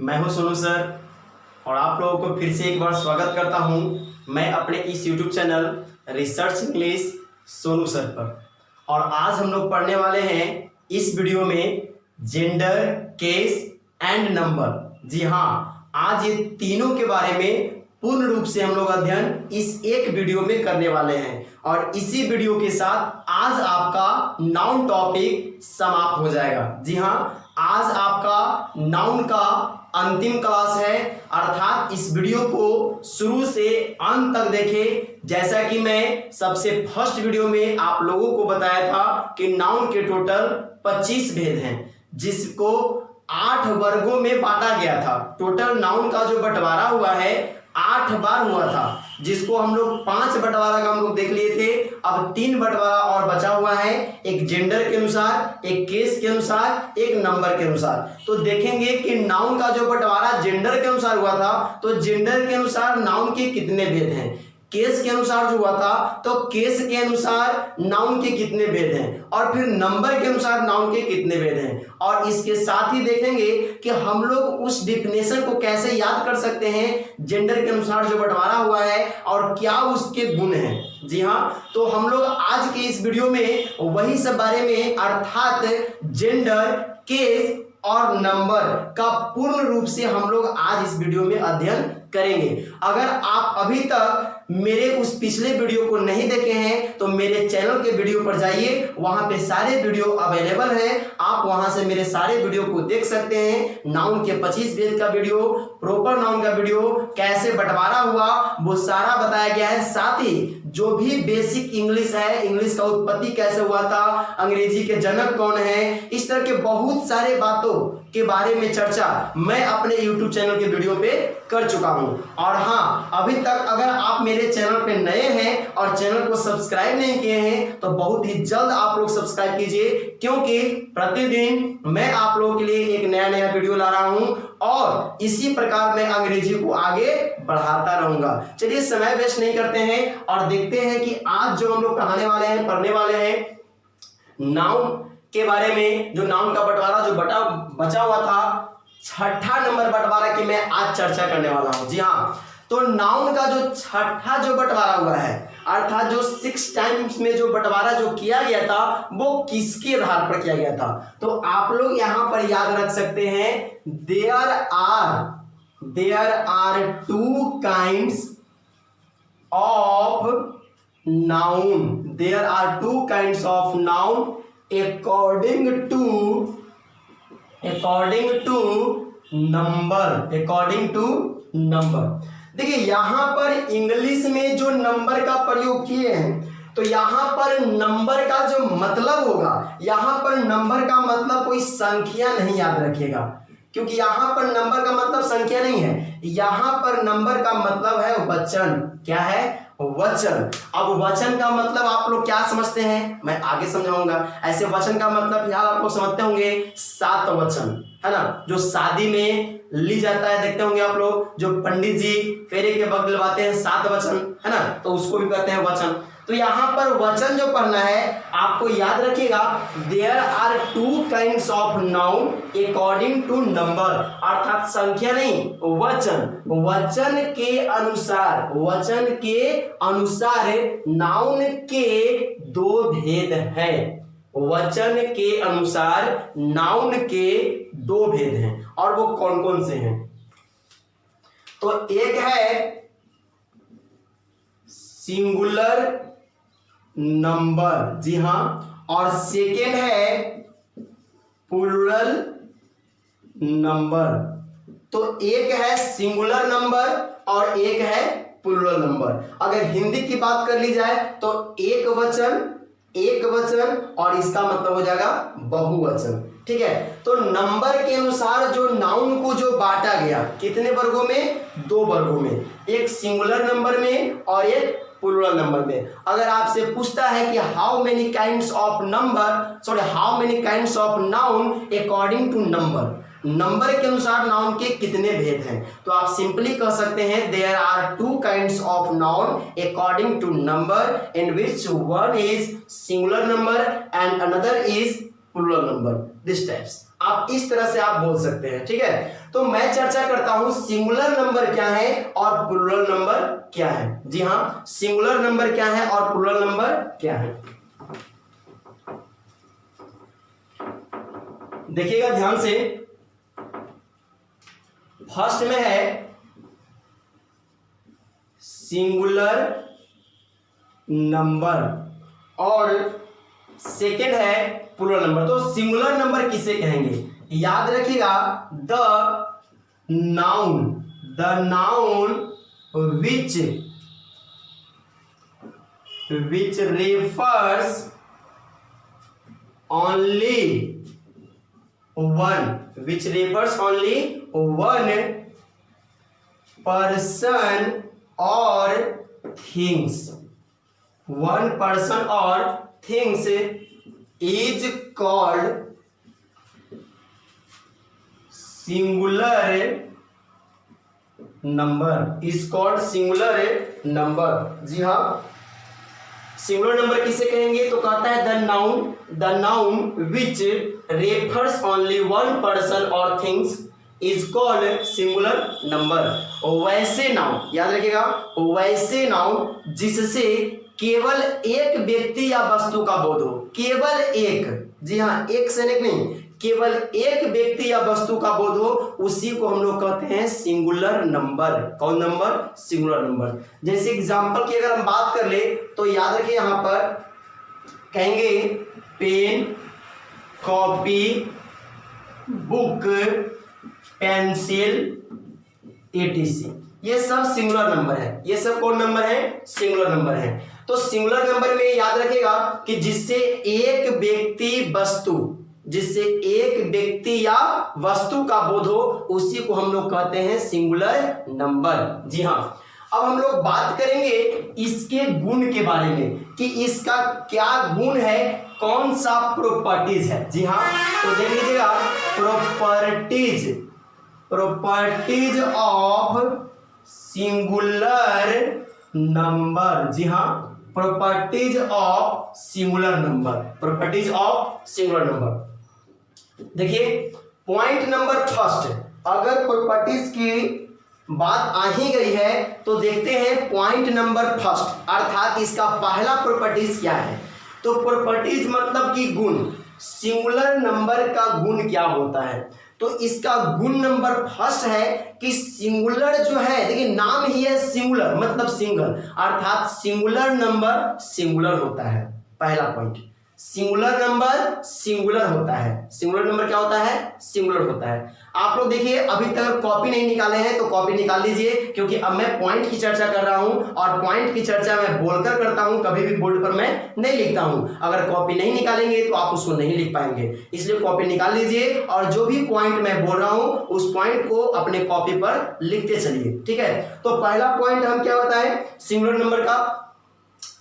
मैं हूं सोनू सर और आप लोगों को फिर से एक बार स्वागत करता हूं मैं अपने इस YouTube channel research English Sonu sir पर। और आज हम लोग पढ़ने वाले हैं इस वीडियो में जेंडर, केस एंड नंबर। जी हाँ, आज ये तीनों के बारे में पूर्ण रूप से हम लोग अध्ययन इस एक वीडियो में करने वाले हैं। और इसी वीडियो के साथ आज आपका नाउन टॉपिक समाप्त हो जाएगा। जी हाँ, आज आपका नाउन का अंतिम क्लास है, अर्थात इस वीडियो को शुरू से अंत तक देखें। जैसा कि मैं सबसे फर्स्ट वीडियो में आप लोगों को बताया था कि नाउन के टोटल 25 भेद हैं, जिसको 8 वर्गों में बांटा गया था। टोटल नाउन का जो बंटवारा हुआ है 8 बार हुआ था, जिसको हम लोग 5 बंटवारा का हम लोग देख लिए थे। अब 3 बंटवारा और बचा हुआ है, एक जेंडर के अनुसार, एक केस के अनुसार, एक नंबर के अनुसार। तो देखेंगे कि नाउन का जो बंटवारा जेंडर के अनुसार हुआ था, तो जेंडर के अनुसार नाउन के कितने भेद हैं। केस के अनुसार जो हुआ था, तो केस के अनुसार नाउन के कितने भेद हैं, और फिर नंबर के अनुसार नाउन के कितने भेद हैं। और इसके साथ ही देखेंगे कि हम लोग उस डिफिनेशन को कैसे याद कर सकते हैं जेंडर के अनुसार जो बंटवारा हुआ है और क्या उसके गुण हैं। जी हाँ, तो हम लोग आज के इस वीडियो में वही सब बारे में, अर्थात जेंडर, केस और नंबर का पूर्ण रूप से हम लोग आज इस वीडियो में अध्ययन करेंगे। अगर आप अभी तक मेरे उस पिछले वीडियो को नहीं देखे हैं तो मेरे चैनल के वीडियो पर जाइए, वहां पे सारे वीडियो अवेलेबल हैं। आप वहां से मेरे सारे वीडियो को देख सकते हैं। नाउन के 25 भेद का वीडियो, प्रॉपर नाउन का वीडियो, कैसे बंटवारा हुआ वो सारा बताया गया है। साथ ही जो भी बेसिक इंग्लिश है, इंग्लिश का उत्पत्ति कैसे हुआ था, अंग्रेजी के जनक कौन है, इस तरह के बहुत सारे बातों के बारे में चर्चा मैं अपने YouTube चैनल के वीडियो पे कर चुका हूं। और हाँ, अभी तक अगर आप मेरे चैनल पे नए हैं और चैनल को सब्सक्राइब नहीं किए हैं तो बहुत ही जल्द आप लोग सब्सक्राइब कीजिए, क्योंकि प्रतिदिन मैं आप लोगों के लिए एक नया नया वीडियो ला रहा हूं और इसी प्रकार मैं अंग्रेजी को आगे बढ़ाता रहूंगा। चलिए समय वेस्ट नहीं करते हैं और देखते हैं कि आज जो हम लोग पढ़ाने वाले हैं, पढ़ने वाले हैं नाउन के बारे में। जो नाउन का बंटवारा जो बचा हुआ था, 6ठा नंबर बंटवारा की मैं आज चर्चा करने वाला हूं। जी हाँ, तो नाउन का जो 6ठा जो बंटवारा हुआ है, अर्थात जो 6 टाइम्स में जो बंटवारा जो किया गया था वो किसके आधार पर किया गया था। तो आप लोग यहां पर याद रख सकते हैं, there are 2 kinds of noun. There are 2 kinds of noun according to number। देखिए यहां पर इंग्लिश में जो नंबर का प्रयोग किए हैं, तो यहां पर नंबर का जो मतलब होगा, यहां पर नंबर का मतलब कोई संख्या नहीं याद रखिएगा, क्योंकि यहां पर नंबर का मतलब संख्या नहीं है। यहां पर नंबर का मतलब है वचन। क्या है? वचन। अब वचन का मतलब आप लोग क्या समझते हैं, मैं आगे समझाऊंगा। ऐसे वचन का मतलब यार आप लोग समझते होंगे 7 वचन, है ना, जो शादी में ली जाता है, देखते होंगे आप लोग, जो पंडित जी फेरे के वक्त दिलवाते हैं 7 वचन, है ना, तो उसको भी कहते हैं वचन। तो यहां पर वचन जो पढ़ना है आपको याद रखिएगा, there are 2 kinds of noun according to number, अर्थात संख्या नहीं, वचन। वचन के अनुसार नाउन के 2 भेद हैं। वचन के अनुसार नाउन के 2 भेद हैं, और वो कौन कौन से हैं। तो एक है सिंगुलर नंबर, जी हाँ, और सेकेंड है प्लूरल नंबर। तो एक है सिंगुलर नंबर और एक है प्लूरल नंबर। अगर हिंदी की बात कर ली जाए तो एक वचन और इसका मतलब हो जाएगा बहुवचन। ठीक है, तो नंबर के अनुसार जो नाउन को जो बांटा गया कितने वर्गों में? 2 वर्गों में, एक सिंगुलर नंबर में और एक प्लूरल नंबर में। अगर आपसे पूछता है कि how many kinds of noun according to number, number के अनुसार नाउन के कितने भेद हैं, तो आप सिंपली कह सकते हैं there are 2 kinds of noun according to number, in which one is singular number and another is plural number. This types आप इस तरह से आप बोल सकते हैं, ठीक है। तो मैं चर्चा करता हूं सिंगुलर नंबर क्या है और प्लूरल नंबर क्या है। जी हां, सिंगुलर नंबर क्या है और प्लूरल नंबर क्या है। देखिएगा ध्यान से, फर्स्ट में है सिंगुलर नंबर और सेकेंड है प्लूरल नंबर। तो सिंगुलर नंबर किसे कहेंगे, याद रखिएगा, the noun which refers only one person और things is called singular number. जी हाँ, सिंगुलर नंबर किसे कहेंगे, तो कहता है the noun which refers only one person और things is called singular number. वैसे नाउन, याद रखिएगा, वैसे नाउन जिससे केवल एक व्यक्ति या वस्तु का बोध हो, केवल एक, जी हाँ, एक से नहीं, केवल एक व्यक्ति या वस्तु का बोध हो, उसी को हम लोग कहते हैं सिंगुलर नंबर। कौन नंबर, सिंगुलर नंबर। जैसे एग्जांपल की अगर हम बात कर ले तो याद रखिए, यहां पर कहेंगे pen, copy, book, pencil, etc, ये सब सिंगुलर नंबर है। ये सब कौन नंबर है, सिंगुलर नंबर है। तो सिंगुलर नंबर में याद रखिएगा कि जिससे एक व्यक्ति या वस्तु का बोध हो, उसी को हम लोग कहते हैं सिंगुलर नंबर। जी हाँ, अब हम लोग बात करेंगे इसके गुण के बारे में कि इसका क्या गुण है, कौन सा प्रॉपर्टीज है। जी हाँ, तो देख लीजिएगा, प्रॉपर्टीज ऑफ सिंगुलर नंबर। जी हाँ, प्रॉपर्टीज ऑफ सिंगुलर नंबर। देखिए पॉइंट नंबर फर्स्ट, अगर प्रॉपर्टीज की बात आ ही गई है तो देखते हैं पॉइंट नंबर फर्स्ट, अर्थात इसका पहला प्रॉपर्टीज क्या है। तो प्रॉपर्टीज मतलब कि गुण, सिंगुलर नंबर का गुण क्या होता है। तो इसका गुण नंबर फर्स्ट है कि सिंगुलर जो है, देखिए नाम ही है सिंगुलर, मतलब सिंगल, अर्थात सिंगुलर नंबर सिंगुलर होता है। पहला पॉइंट, सिंगुलर नंबर सिंगुलर होता है। सिंगुलर नंबर क्या होता है, सिंगुलर होता है। आप लोग देखिए, अभी तक कॉपी नहीं निकाले हैं तो कॉपी निकाल लीजिए, क्योंकि अब मैं पॉइंट की चर्चा कर रहा हूं और पॉइंट की चर्चा मैं बोलकर करता हूं, कभी भी बोर्ड पर मैं नहीं लिखता हूं। अगर कॉपी नहीं निकालेंगे तो आप उसको नहीं लिख पाएंगे, इसलिए कॉपी निकाल लीजिए और जो भी पॉइंट मैं बोल रहा हूं उस पॉइंट को अपने कॉपी पर लिखते चलिए, ठीक है। तो पहला पॉइंट हम क्या बताएं सिंगुलर नंबर का,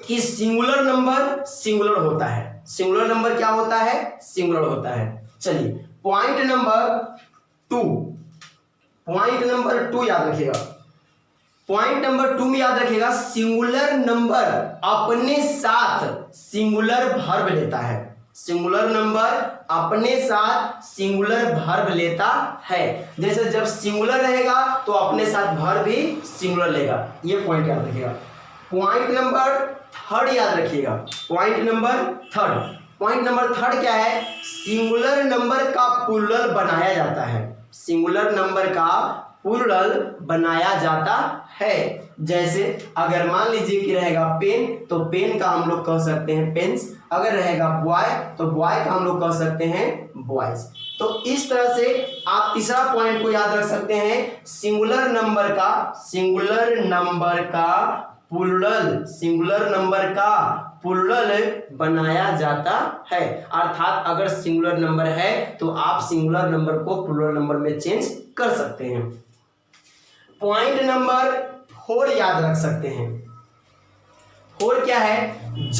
कि सिंगुलर नंबर सिंगुलर होता है। सिंगुलर नंबर क्या होता है, सिंगुलर होता है। चलिए पॉइंट नंबर टू याद रखिएगा। पॉइंट नंबर 2 में याद रखिएगा, सिंगुलर नंबर अपने साथ सिंगुलर वर्ब लेता है। सिंगुलर नंबर अपने साथ सिंगुलर वर्ब लेता है। जैसे जब सिंगुलर रहेगा तो अपने साथ वर्ब भी सिंगुलर लेगा, ये पॉइंट याद रखिएगा। पॉइंट नंबर 3 याद रखिएगा। पॉइंट नंबर 3 क्या है, सिंगुलर नंबर का प्लूरल बनाया जाता है। सिंगुलर नंबर का प्लूरल बनाया जाता है। जैसे अगर मान लीजिए कि रहेगा पेन, तो पेन का हम लोग कह सकते हैं पेन्स। अगर रहेगा बॉय तो बॉय का हम लोग कह सकते हैं बॉयज। तो इस तरह से आप तीसरा पॉइंट को याद रख सकते हैं, सिंगुलर नंबर का प्लूरल बनाया जाता है। अर्थात अगर सिंगुलर नंबर है तो आप सिंगुलर नंबर को प्लूरल नंबर में चेंज कर सकते हैं। पॉइंट नंबर 4 याद रख सकते हैं। 4 क्या है,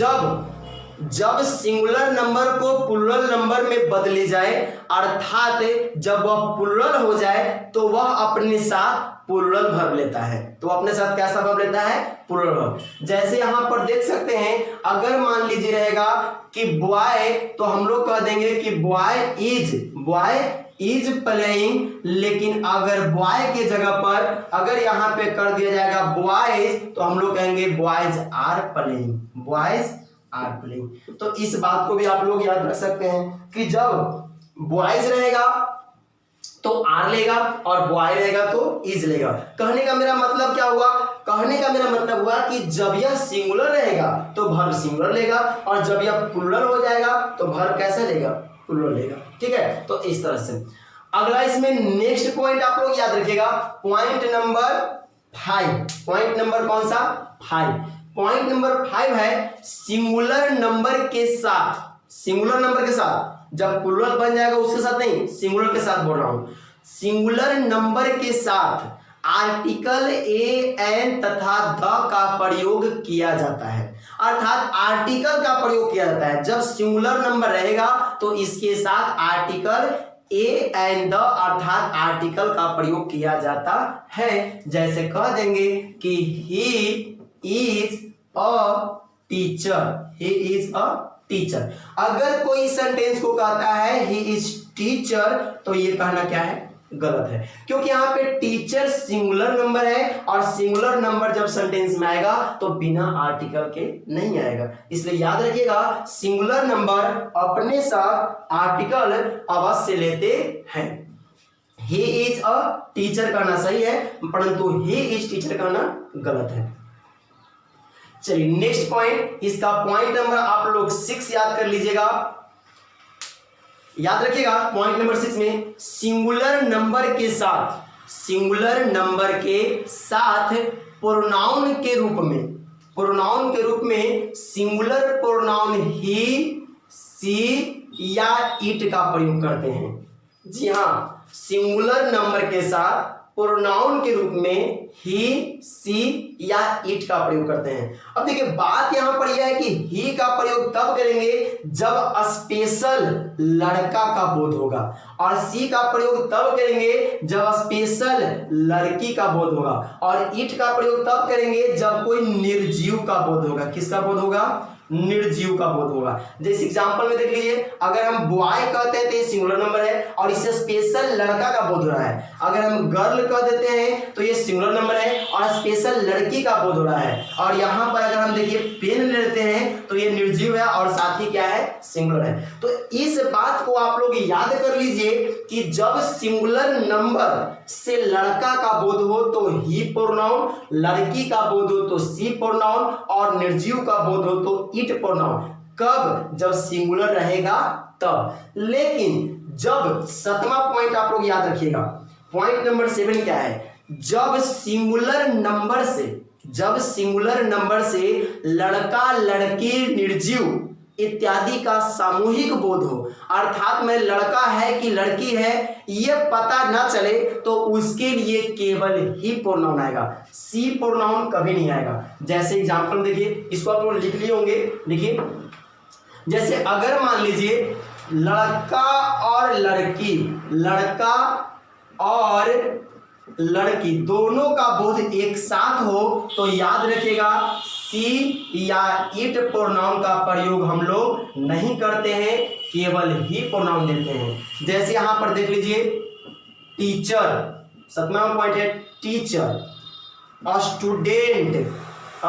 जब सिंगुलर नंबर को प्लूरल नंबर में बदली जाए, अर्थात जब वह प्लूरल हो जाए तो वह अपने साथ प्लूरल वर्ब लेता है। तो अपने साथ कैसा वर्ब लेता है? Plural verb. जैसे यहां पर देख सकते हैं, अगर मान लीजिए रहेगा कि बॉय, तो हम लोग कह देंगे कि बॉय इज प्लेइंग, लेकिन अगर बॉय के जगह पर अगर यहां पे कर दिया जाएगा बॉयज, तो हम लोग कहेंगे boys are playing, boys are playing. तो इस बात को भी आप लोग याद रख सकते हैं कि जब बॉयज रहेगा तो आर लेगा और बॉय रहेगा तो इज लेगा। कहने का मेरा मतलब क्या हुआ? कहने का मेरा मतलब हुआ कि जब यह सिंगुलर रहेगा तो वर्ब सिंगुलर लेगा, और जब यह प्लूरल हो जाएगा तो वर्ब कैसा लेगा? प्लूरल लेगा। ठीक है, तो इस तरह से। अगला इसमें नेक्स्ट पॉइंट आप लोग याद रखिएगा, पॉइंट नंबर 5। पॉइंट नंबर कौन सा? 5। पॉइंट नंबर 5 है सिंगुलर नंबर के साथ, सिंगुलर नंबर के साथ जब प्लूरल बन जाएगा उसके साथ नहीं, सिंगुलर के साथ बोल रहा हूं, सिंगुलर नंबर के साथ आर्टिकल ए एन तथा द का प्रयोग किया जाता है। अर्थात आर्टिकल का प्रयोग किया जाता है। जब सिंगुलर नंबर रहेगा तो इसके साथ आर्टिकल ए एंड द अर्थात आर्टिकल का प्रयोग किया जाता है। जैसे कह देंगे कि he is a teacher, he is a teacher. अगर कोई सेंटेंस को कहता है ही इज टीचर, तो ये कहना क्या है? गलत है, क्योंकि यहाँ पे टीचर सिंगुलर नंबर है और सिंगुलर नंबर जब सेंटेंस में आएगा तो बिना आर्टिकल के नहीं आएगा। इसलिए याद रखिएगा, सिंगुलर नंबर अपने साथ आर्टिकल अवश्य लेते हैं। ही इज अ टीचर कहना सही है, परंतु ही इज टीचर कहना गलत है। चलिए नेक्स्ट पॉइंट, इसका पॉइंट नंबर आप लोग 6 याद कर लीजिएगा। याद रखिएगा पॉइंट नंबर 6 में सिंगुलर नंबर के साथ, सिंगुलर नंबर के साथ प्रोनाउन के रूप में, प्रोनाउन के रूप में सिंगुलर प्रोनाउन ही, सी या इट का प्रयोग करते हैं। जी हां, सिंगुलर नंबर के साथ प्रोनाउन के रूप में ही, सी या इट का प्रयोग करते हैं। अब देखिए बात यहां पर यह है कि ही का प्रयोग तब करेंगे जब स्पेशल लड़का का बोध होगा, और सी का प्रयोग तब करेंगे जब स्पेशल लड़की का बोध होगा, और इट का प्रयोग तब करेंगे जब कोई निर्जीव का बोध होगा। किसका बोध होगा? निर्जीव का बोध होगा। जैसे एग्जांपल में देख लीजिए, अगर हम बॉय कहते हैं तो ये सिंगुलर नंबर है और इससे स्पेशल लड़का का बोध हो रहा है। अगर हम गर्ल कह देते हैं तो ये सिंगुलर नंबर है और स्पेशल लड़की का बोध हो रहा है। और यहाँ पर अगर हम देखिए पेन लेते हैं तो ये निर्जीव है और साथ ही क्या है? सिंगुलर है। तो इस बात को आप लोग याद कर लीजिए कि जब सिंगुलर नंबर से लड़का का बोध हो तो ही प्रोनाउन, लड़की का बोध हो तो सी प्रोनाउन, और निर्जीव का बोध हो तो इट प्रोनाउन। कब? जब सिंगुलर रहेगा तब। लेकिन जब, 7वां पॉइंट आप लोग याद रखिएगा, पॉइंट नंबर 7 क्या है? जब सिंगुलर नंबर से, जब सिंगुलर नंबर से लड़का, लड़की, निर्जीव इत्यादि का सामूहिक बोध हो, अर्थात में लड़का है कि लड़की है ये पता ना चले, तो उसके लिए केवल ही प्रोनाउन आएगा, सी प्रोनाउन कभी नहीं आएगा। जैसे एग्जांपल देखिए, इसको आप लोग लिख लिए होंगे। देखिए जैसे अगर मान लीजिए लड़का और लड़की, लड़का और लड़की दोनों का बोध एक साथ हो तो याद रखिएगा सी या इट प्रोनाउन का प्रयोग हम लोग नहीं करते हैं, केवल ही प्रोनाउन देते हैं। जैसे यहां पर देख लीजिए टीचर, 7वां पॉइंट है टीचर, स्टूडेंट,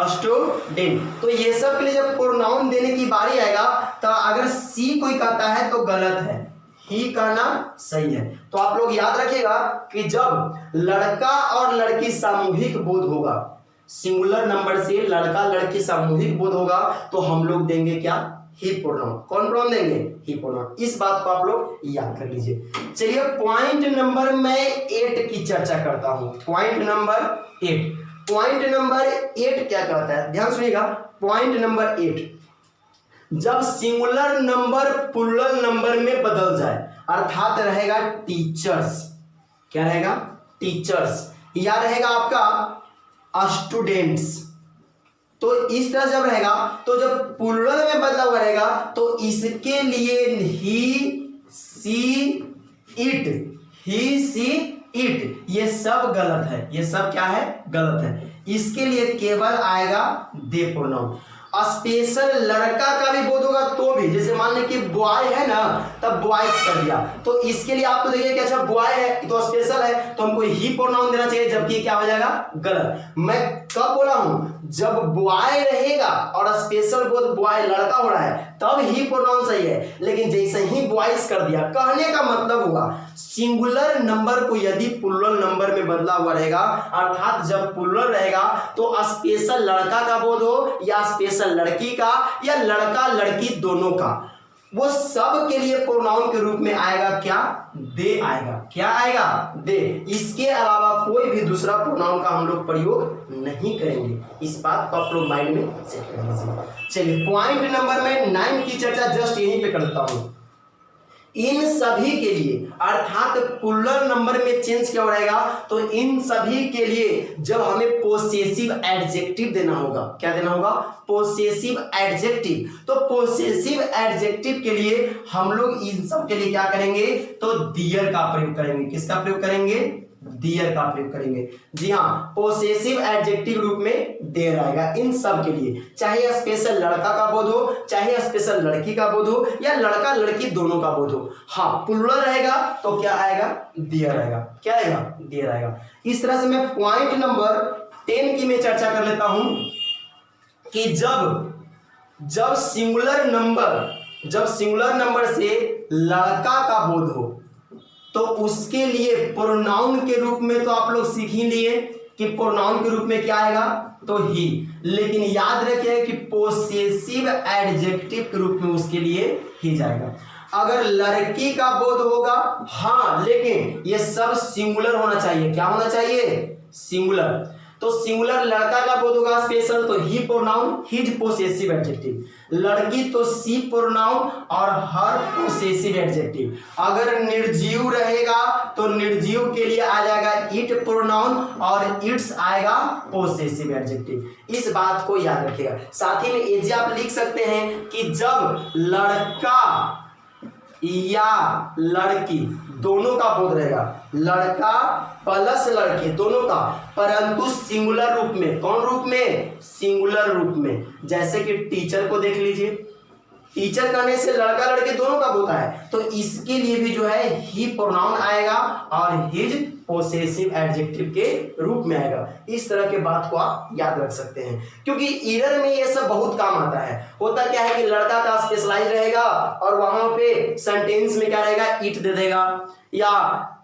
स्टूडेंट। तो ये सब के लिए जब प्रोनाउन देने की बारी आएगा तो अगर सी कोई कहता है तो गलत है, ही कहना सही है। तो आप लोग याद रखिएगा कि जब लड़का और लड़की सामूहिक बोध होगा, सिंगुलर नंबर से लड़का लड़की सामूहिक बोध होगा, तो हम लोग देंगे क्या? ही प्रोनाउन। कौन प्रोनाउन देंगे? ही प्रोनाउन। इस बात को आप लोग याद कर लीजिए। चलिए पॉइंट नंबर मैं 8 की चर्चा करता हूं। पॉइंट नंबर 8, पॉइंट नंबर 8 क्या कहता है? ध्यान सुनिएगा। पॉइंट नंबर 8, जब सिंगुलर नंबर प्लूरल नंबर में बदल जाए, अर्थात रहेगा टीचर्स, क्या रहेगा? टीचर्स, या रहेगा आपका स्टूडेंट्स। तो इस तरह जब रहेगा तो जब प्लूरल में बदला हुआ रहेगा तो इसके लिए ही सी इट ये सब गलत है, ये सब क्या है, गलत है। इसके लिए केवल आएगा दे प्रोनाउन। स्पेशल लड़का का भी बोध होगा तो भी, जैसे मान लें कि बॉय है ना तब बॉयज कर दिया, तो इसके लिए आप तो देखिए कि अच्छा बॉय है तो स्पेशल है तो हमको ही प्रोनाउन देना चाहिए, जबकि क्या हो जाएगा, गलत। मैं कब बोला हूं, जब बॉय रहेगा और स्पेशल बोध बॉय लड़का हो रहा है तब ही प्रोनाउन सही है, लेकिन जैसे ही बॉयज कर दिया, कहने का मतलब हुआ सिंगुलर नंबर को यदि प्लूरल नंबर में बदला हुआ रहेगा, अर्थात जब प्लूरल रहेगा तो स्पेशल लड़का का बोध हो या स्पेशल लड़की का या लड़का लड़की दोनों का, वो सब के लिए प्रोनाउन के रूप में आएगा क्या, दे आएगा। क्या आएगा, दे। इसके अलावा कोई भी दूसरा प्रोनाउन का हम लोग प्रयोग नहीं करेंगे। इस बात को आप लोग माइंड में सेट कर लीजिए। चलिए पॉइंट नंबर में 9 की चर्चा जस्ट यहीं पे करता हूं। इन सभी के लिए, अर्थात प्लूरल नंबर में चेंज क्या हो रहेगा, तो इन सभी के लिए जब हमें पोसेसिव एडजेक्टिव देना होगा, क्या देना होगा, पोसेसिव एडजेक्टिव। तो पोसेसिव एडजेक्टिव के लिए हम लोग इन सब के लिए क्या करेंगे, तो दियर का प्रयोग करेंगे। किसका प्रयोग करेंगे, दियर का प्रयोग करेंगे। जी हाँ, पोसेसिव एडजेक्टिव रूप में देयर आएगा इन सब के लिए, चाहे स्पेशल लड़का का बोध हो, चाहे स्पेशल लड़की का बोध हो या लड़का लड़की दोनों का बोध हो। हाँ, प्लूरल रहेगा तो क्या आएगा, दियर आएगा। क्या आएगा, दियर आएगा। इस तरह से मैं पॉइंट नंबर 10 की मैं चर्चा कर लेता हूं कि जब सिंगुलर नंबर से लड़का का बोध हो तो उसके लिए प्रोनाउन के रूप में तो आप लोग सीख ही लिए कि प्रोनाउन के रूप में क्या आएगा, तो ही। लेकिन याद रखिए कि पोसेसिव एडजेक्टिव के रूप में उसके लिए ही जाएगा। अगर लड़की का बोध होगा, हाँ, लेकिन ये सब सिंगुलर होना चाहिए। क्या होना चाहिए, सिंगुलर। तो सिंगुलर लड़का का बोध होगा स्पेशल तो ही प्रोनाउन, हिज पोसेसिव एडजेक्टिव। लड़की तो सी प्रोनाउन और हर पोसेसिव एडजेक्टिव। अगर निर्जीव रहेगा तो निर्जीव के लिए आ जाएगा इट प्रोनाउन और इट्स आएगा पोसेसिव एडजेक्टिव। इस बात को याद रखिएगा। साथ ही में ये आप लिख सकते हैं कि जब लड़का या लड़की दोनों का बोध रहेगा, लड़का प्लस लड़की दोनों का, परंतु सिंगुलर रूप में। कौन रूप में, सिंगुलर रूप में। जैसे कि टीचर को देख लीजिए, टीचर कहने से लड़का लड़की दोनों का होता है, तो इसके लिए भी जो है ही प्रोनाउन आएगा और हिज पोसेसिव एडजेक्टिव के रूप में आएगा। इस तरह के बात को आप याद रख सकते हैं, क्योंकि ईरर में ये सब बहुत काम आता है। होता क्या है कि लड़का का स्पेशलाइज रहेगा और वहां पे सेंटेंस में क्या रहेगा, इट दे देगा या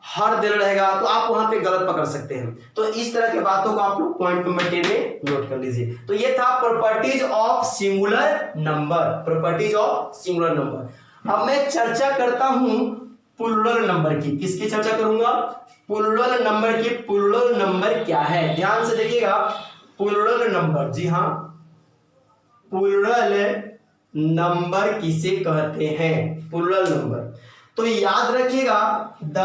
हर दे रहेगा, तो आप वहां पे गलत पकड़ सकते हैं। तो इस तरह के बातों को आप लोग पॉइंट नंबर 10 में नोट कर लीजिए। तो ये था properties of singular number, properties of singular number. अब मैं चर्चा करता हूं प्लूरल नंबर की। किसकी चर्चा करूंगा, प्लूरल नंबर की। प्लूरल नंबर क्या है, ध्यान से देखिएगा। प्लूरल नंबर, जी हाँ, प्लूरल नंबर किसे कहते हैं, प्लूरल नंबर। तो याद रखिएगा, the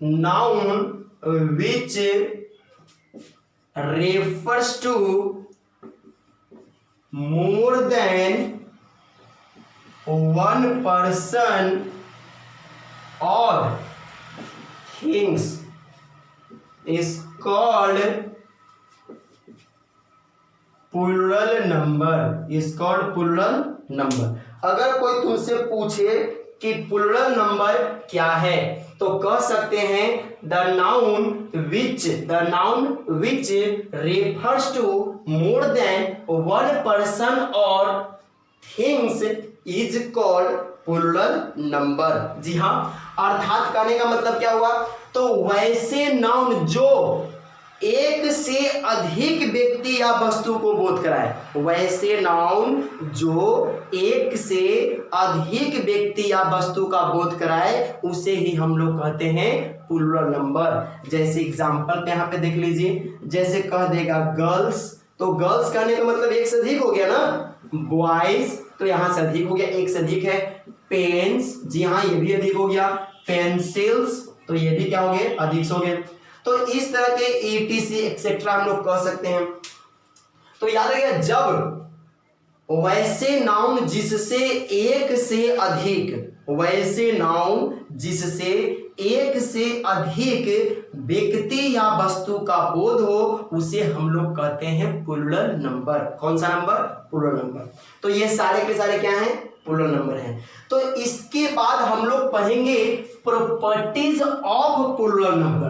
noun which refers to more than one person और things is called plural number, is called plural number। अगर कोई तुमसे पूछे कि प्लूरल नंबर क्या है तो कह सकते हैं the noun which refers to more than one person और things is called plural number. जी हाँ, अर्थात कहने का मतलब क्या हुआ, तो वैसे नाउन जो एक से अधिक व्यक्ति या वस्तु को बोध कराए, वैसे नाउन जो एक से अधिक व्यक्ति या वस्तु का बोध कराए उसे ही हम लोग कहते हैं प्लूरल नंबर। जैसे एग्जांपल पे यहाँ पे देख लीजिए, जैसे कह देगा गर्ल्स, तो गर्ल्स कहने का मतलब एक से अधिक हो गया ना, बॉयज तो यहाँ से अधिक हो गया, एक से अधिक है। पेन्स, जी हाँ, ये भी अधिक हो गया। पेंसिल्स, तो ये भी क्या हो गए, अधिक हो गए। तो इस तरह के ETC एक्सेट्रा हम लोग कह सकते हैं। तो याद रखिएगा, जब वैसे नाउन जिससे एक से अधिक, वैसे नाउन जिससे एक से अधिक व्यक्ति या वस्तु का बोध हो, उसे हम लोग कहते हैं प्लूरल नंबर। कौन सा नंबर? Plural number. तो ये सारे के सारे क्या हैं? प्लूरल नंबर हैं। तो इसके बाद हम लोग पढ़ेंगे properties of plural number.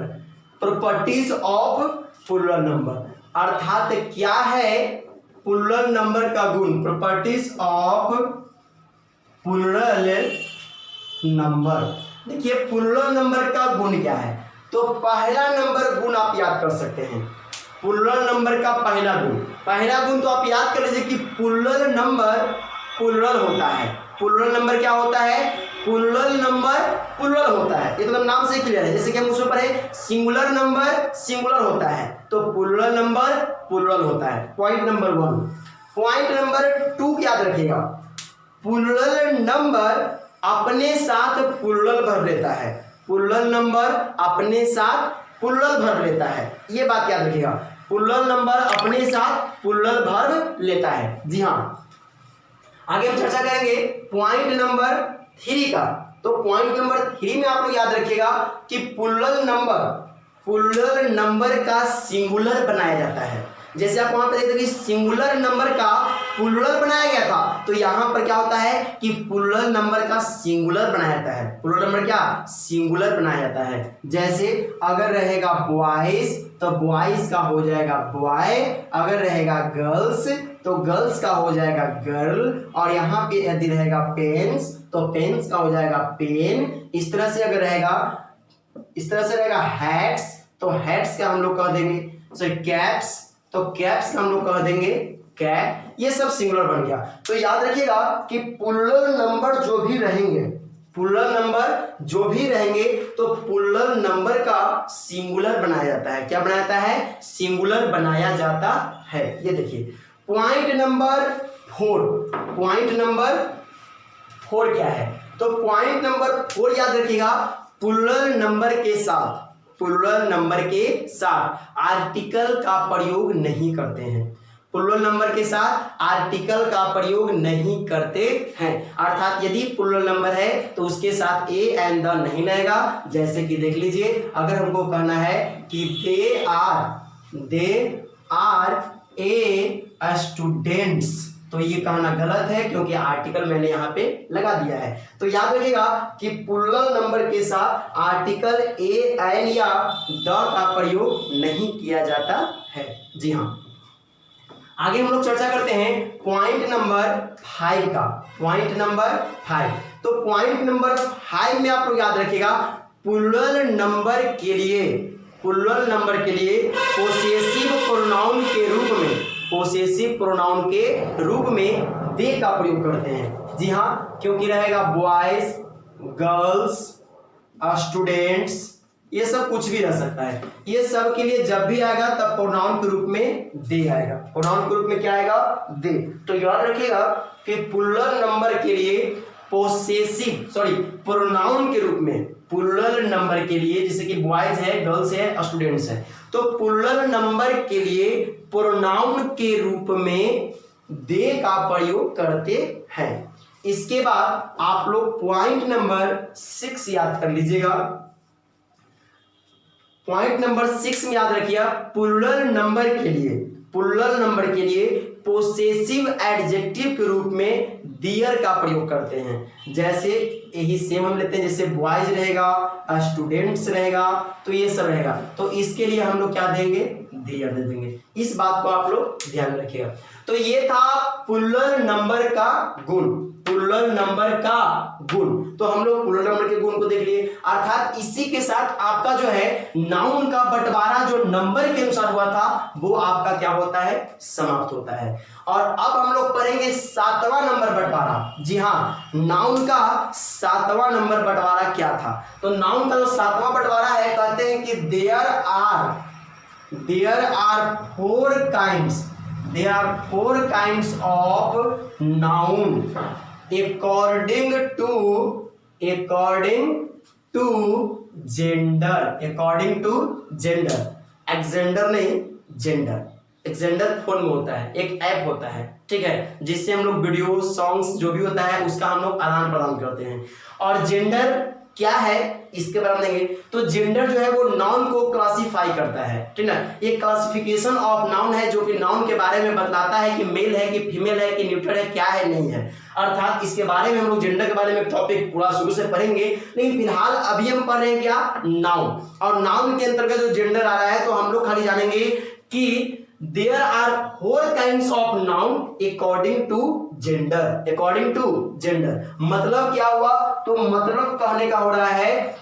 Properties of plural number अर्थात क्या है प्लूरल नंबर का गुण। Properties of plural number. देखिए प्लूरल नंबर का गुण क्या है। तो पहला नंबर गुण आप याद कर सकते हैं। प्लूरल नंबर का पहला गुण तो आप याद कर लीजिए कि प्लूरल नंबर प्लूरल होता है। प्लूरल नंबर क्या होता है? प्लूरल नंबर प्लूरल होता है। ये तो नाम से क्लियर है। जैसे कि हम उसमें पढ़े सिंगुलर नंबर सिंगुलर होता है, तो प्लूरल नंबर प्लूरल होता है। Point number 1। पॉइंट नंबर 2 याद रखिएगा, प्लूरल नंबर अपने साथ प्लूरल भर लेता है। प्लूरल नंबर अपने साथ प्लूरल भर लेता है, ये बात याद रखिएगा। प्लूरल नंबर अपने साथ प्लूरल भर लेता है। जी हाँ, आगे हम चर्चा करेंगे पॉइंट नंबर 3 का। तो पॉइंट नंबर 3 में आप लोग याद रखिएगा कि प्लूरल नंबर का सिंगुलर बनाया जाता है। जैसे आप वहां पर देखते हैं कि सिंगुलर नंबर का प्लूरल बनाया गया था, तो यहां पर क्या होता है कि प्लूरल नंबर का सिंगुलर बनाया जाता है। प्लूरल नंबर क्या? सिंगुलर बनाया जाता है। जैसे अगर रहेगा बॉयज तो बॉयज का हो जाएगा बॉय, अगर रहेगा गर्ल्स तो गर्ल्स का हो जाएगा गर्ल, और यहाँ पे यदि रहेगा पेन्स तो पेन्स का हो जाएगा पेन। इस तरह से अगर रहेगा, इस तरह से रहेगा हैट्स तो हैट्स का हम लोग कह देंगे सॉरी कैप्स, तो कैप्स का हम लोग कह देंगे कैप। ये सब सिंगुलर बन गया। तो याद रखिएगा कि प्लूरल नंबर जो भी रहेंगे, प्लूरल नंबर जो भी रहेंगे तो प्लूरल नंबर का सिंगुलर बनाया जाता है। क्या बनाया जाता है? सिंगुलर बनाया जाता है। ये देखिए पॉइंट नंबर 4। पॉइंट नंबर 4 क्या है? तो पॉइंट नंबर 4 याद रखिएगा, प्लूरल नंबर के साथ, प्लूरल नंबर के साथ आर्टिकल का प्रयोग नहीं करते हैं। प्लूरल नंबर के साथ आर्टिकल का प्रयोग नहीं करते हैं। अर्थात यदि प्लूरल नंबर है तो उसके साथ ए एंड द नहीं लगेगा। जैसे कि देख लीजिए, अगर हमको कहना है कि दे आर ए स्टूडेंट्स, तो ये कहना गलत है क्योंकि आर्टिकल मैंने यहाँ पे लगा दिया है। तो याद रखिएगा कि प्लूरल नंबर के साथ आर्टिकल ए एन या द का प्रयोग नहीं किया जाता है। जी हाँ, आगे हम लोग चर्चा करते हैं पॉइंट नंबर 5 का। पॉइंट नंबर 5, तो पॉइंट नंबर 5 में आप लोग याद रखिएगा प्लूरल नंबर के लिए पोसेसिव प्रोनाउन के रूप में, पोसेसिव प्रोनाउन के रूप में दे का प्रयोग करते हैं। जी हाँ, क्योंकि रहेगा बॉयज, गर्ल्स, स्टूडेंट्स, ये सब कुछ भी रह सकता है। ये सब के लिए जब भी आएगा तब प्रोनाउन के रूप में दे आएगा। प्रोनाउन के रूप में क्या आएगा? दे। तो याद रखिएगा कि प्लूरल नंबर के लिए प्रोनाउन के रूप में, प्लूरल नंबर के लिए जैसे कि बॉयज है, गर्ल्स है, स्टूडेंट्स है, तो प्लूरल नंबर के लिए प्रोनाउन के रूप में दे का प्रयोग करते हैं। इसके बाद आप लोग पॉइंट नंबर 6 याद कर लीजिएगा। पॉइंट नंबर 6 में याद रखिए प्लूरल नंबर के लिए पोसेसिव एडजेक्टिव के रूप में दियर का प्रयोग करते हैं। जैसे यही सेम हम लेते हैं, जैसे बॉयज रहेगा, स्टूडेंट्स रहेगा, तो ये सब रहेगा, तो इसके लिए हम लोग क्या देंगे? दियर दे देंगे। इस बात को आप लोग ध्यान रखिएगा। तो ये था प्लूरल नंबर का गुण। प्लूरल नंबर का गुण, तो हम लोग प्लूरल नंबर के गुण को देख लिए। अर्थात इसी के साथ आपका जो है नाउन का बंटवारा जो नंबर के अनुसार हुआ था वो आपका क्या होता है? समाप्त होता है। और अब हम लोग पढ़ेंगे 7वां नंबर बंटवारा। जी हाँ, नाउन का 7वां नंबर बंटवारा क्या था? तो नाउन का जो 7वां बंटवारा है, कहते हैं कि there are 4 kinds of noun according to gender, according to gender, gender नहीं gender, एक जेंडर फोन में होता है, एक ऐप होता है, ठीक है, जिससे हम लोग वीडियो सॉन्ग्स जो भी होता है उसका हम लोग आदान प्रदान करते हैं। और जेंडर क्या है इसके बारे में देंगे। तो जेंडर जो है वो नाउन को क्लासिफाई करता है, ठीक है, ये क्लासिफिकेशन ऑफ नाउन है जो कि नाउन के बारे में बतलाता है कि मेल है कि फीमेल है कि न्यूट्रल है, क्या है नहीं है। अर्थात इसके बारे में हम लोग जेंडर के बारे में टॉपिक पूरा शुरू से पढ़ेंगे, लेकिन फिलहाल अभी हम पढ़ रहे हैं क्या, नाउन। और नाउन के अंतर्गत जो जेंडर आ रहा है तो हम लोग खाली जानेंगे कि there are 4 kinds of noun according to gender, according to gender। मतलब क्या हुआ, तो मतलब कहने का हो रहा है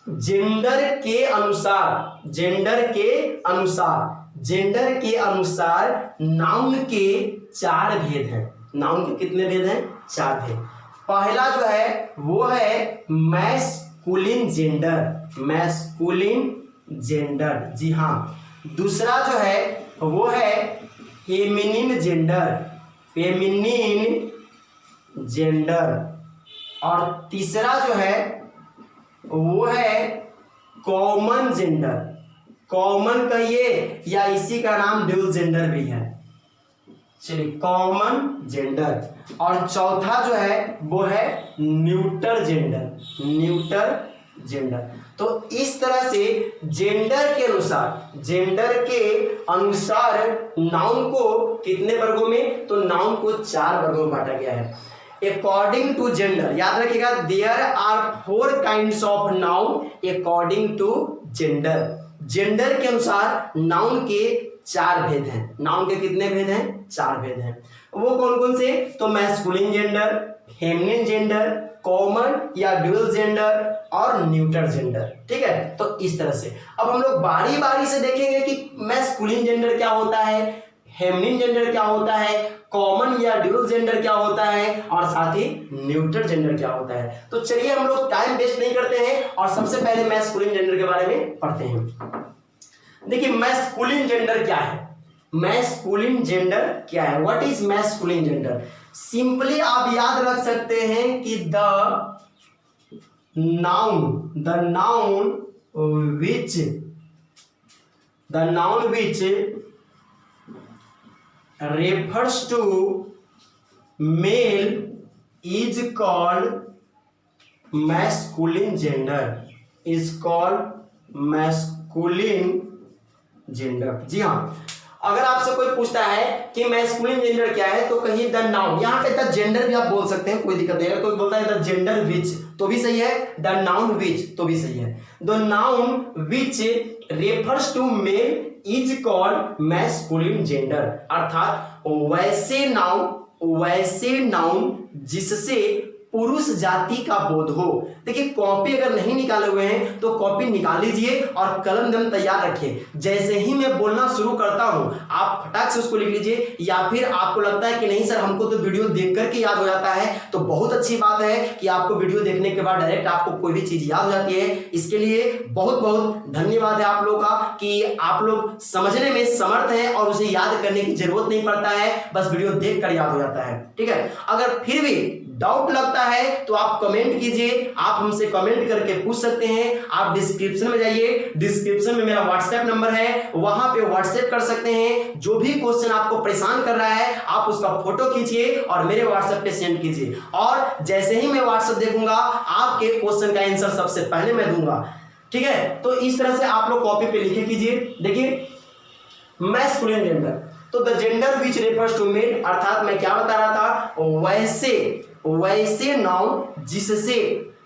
जेंडर के अनुसार, जेंडर के अनुसार, जेंडर के अनुसार नाउन के 4 भेद हैं। नाउन के कितने भेद हैं, 4 भेद। पहला जो है वो है मैस्कुलिन जेंडर, मैस्कुलिन जेंडर, जी हाँ। दूसरा जो है वो है फेमिनिन जेंडर, फेमिनिन जेंडर। और तीसरा जो है वो है कॉमन जेंडर, कॉमन कहिए या इसी का नाम ड्यूल जेंडर भी है, चलिए कॉमन जेंडर। और चौथा जो है वो है न्यूटर जेंडर, न्यूटर जेंडर। तो इस तरह से जेंडर के अनुसार, जेंडर के अनुसार नाउन को कितने वर्गों में, तो नाउन को 4 वर्गों में बांटा गया है अकॉर्डिंग टू जेंडर। याद रखिएगा there are 4 kinds of noun according to gender. Gender के अनुसार नाउन के 4 भेद हैं। नाउन के कितने भेद हैं, 4 भेद हैं। वो कौन कौन से, तो masculine gender, feminine gender, common या ड्यूअल जेंडर और न्यूटर जेंडर, ठीक है। तो इस तरह से अब हम लोग बारी बारी से देखेंगे कि मैस्कुलिन जेंडर क्या होता है, फेमिनिन जेंडर क्या होता है, कॉमन या ड्यूअल जेंडर क्या होता है और साथ ही न्यूटर जेंडर क्या होता है। तो चलिए हम लोग टाइम वेस्ट नहीं करते हैं और सबसे पहले मैस्कुलिन जेंडर के बारे में पढ़ते हैं। देखिए मैस्कुलिन जेंडर क्या है, मैस्कुलिन जेंडर क्या है, what is masculine gender. Simply आप याद रख सकते हैं कि the noun which refers to male is called masculine gender, is called masculine gender। जी हाँ, अगर आपसे कोई पूछता है कि मैस्कुलिन जेंडर क्या है तो कहिए द नाउन, यहाँ पे द जेंडर भी आप बोल सकते हैं, कोई दिक्कत नहीं। अगर कोई बोलता है द जेंडर विच तो भी सही है, द नाउन विच तो भी सही है। The noun which refers to male is called masculine gender. अर्थात वैसे नाउन जिससे पुरुष जाति का बोध हो। देखिए कॉपी अगर नहीं निकाले हुए हैं तो कॉपी निकाल लीजिए और कलम दम तैयार रखिए। जैसे ही मैं बोलना शुरू करता हूं आप फटाक से उसको लिख लीजिए, या फिर आपको लगता है कि नहीं सर हमको तो वीडियो देख करके याद हो जाता है, तो बहुत अच्छी बात है कि आपको वीडियो देखने के बाद डायरेक्ट आपको कोई भी चीज याद हो जाती है। इसके लिए बहुत बहुत धन्यवाद है आप लोगों का कि आप लोग समझने में समर्थ हैं और उसे याद करने की जरूरत नहीं पड़ता है, बस वीडियो देख कर याद हो जाता है, ठीक है। अगर फिर भी डाउट लगता है तो आप कमेंट कीजिए, आप हमसे कमेंट करके पूछ सकते हैं। आप डिस्क्रिप्शन में जाइए, डिस्क्रिप्शन में मेरा व्हाट्सएप नंबर है, वहां पे व्हाट्सएप कर सकते हैं। जो भी क्वेश्चन आपको परेशान कर रहा है आप उसका फोटो खींचिए और मेरे व्हाट्सएप पे सेंड कीजिए, और जैसे ही मैं व्हाट्सएप देखूंगा आपके क्वेश्चन का आंसर सबसे पहले मैं दूंगा, ठीक है। तो इस तरह से आप लोग कॉपी पे लिखे कीजिए। देखिए मैस्कुलिन जेंडर, तो the gender which refers to male, अर्थात मैं क्या बता रहा था, वैसे नाउन जिससे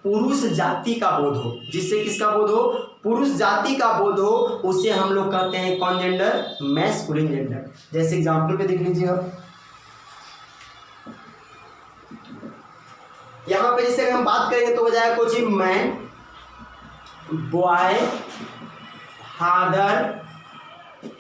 पुरुष जाति का बोध हो, जिससे किसका बोध हो, पुरुष जाति का बोध हो, उसे हम लोग कहते हैं कौन जेंडर, मैस्कुलिन जेंडर। जैसे एग्जांपल पे देख लीजिए आप, यहां पे जैसे हम बात करेंगे तो बजाय कुछ मैन, बॉय, फादर,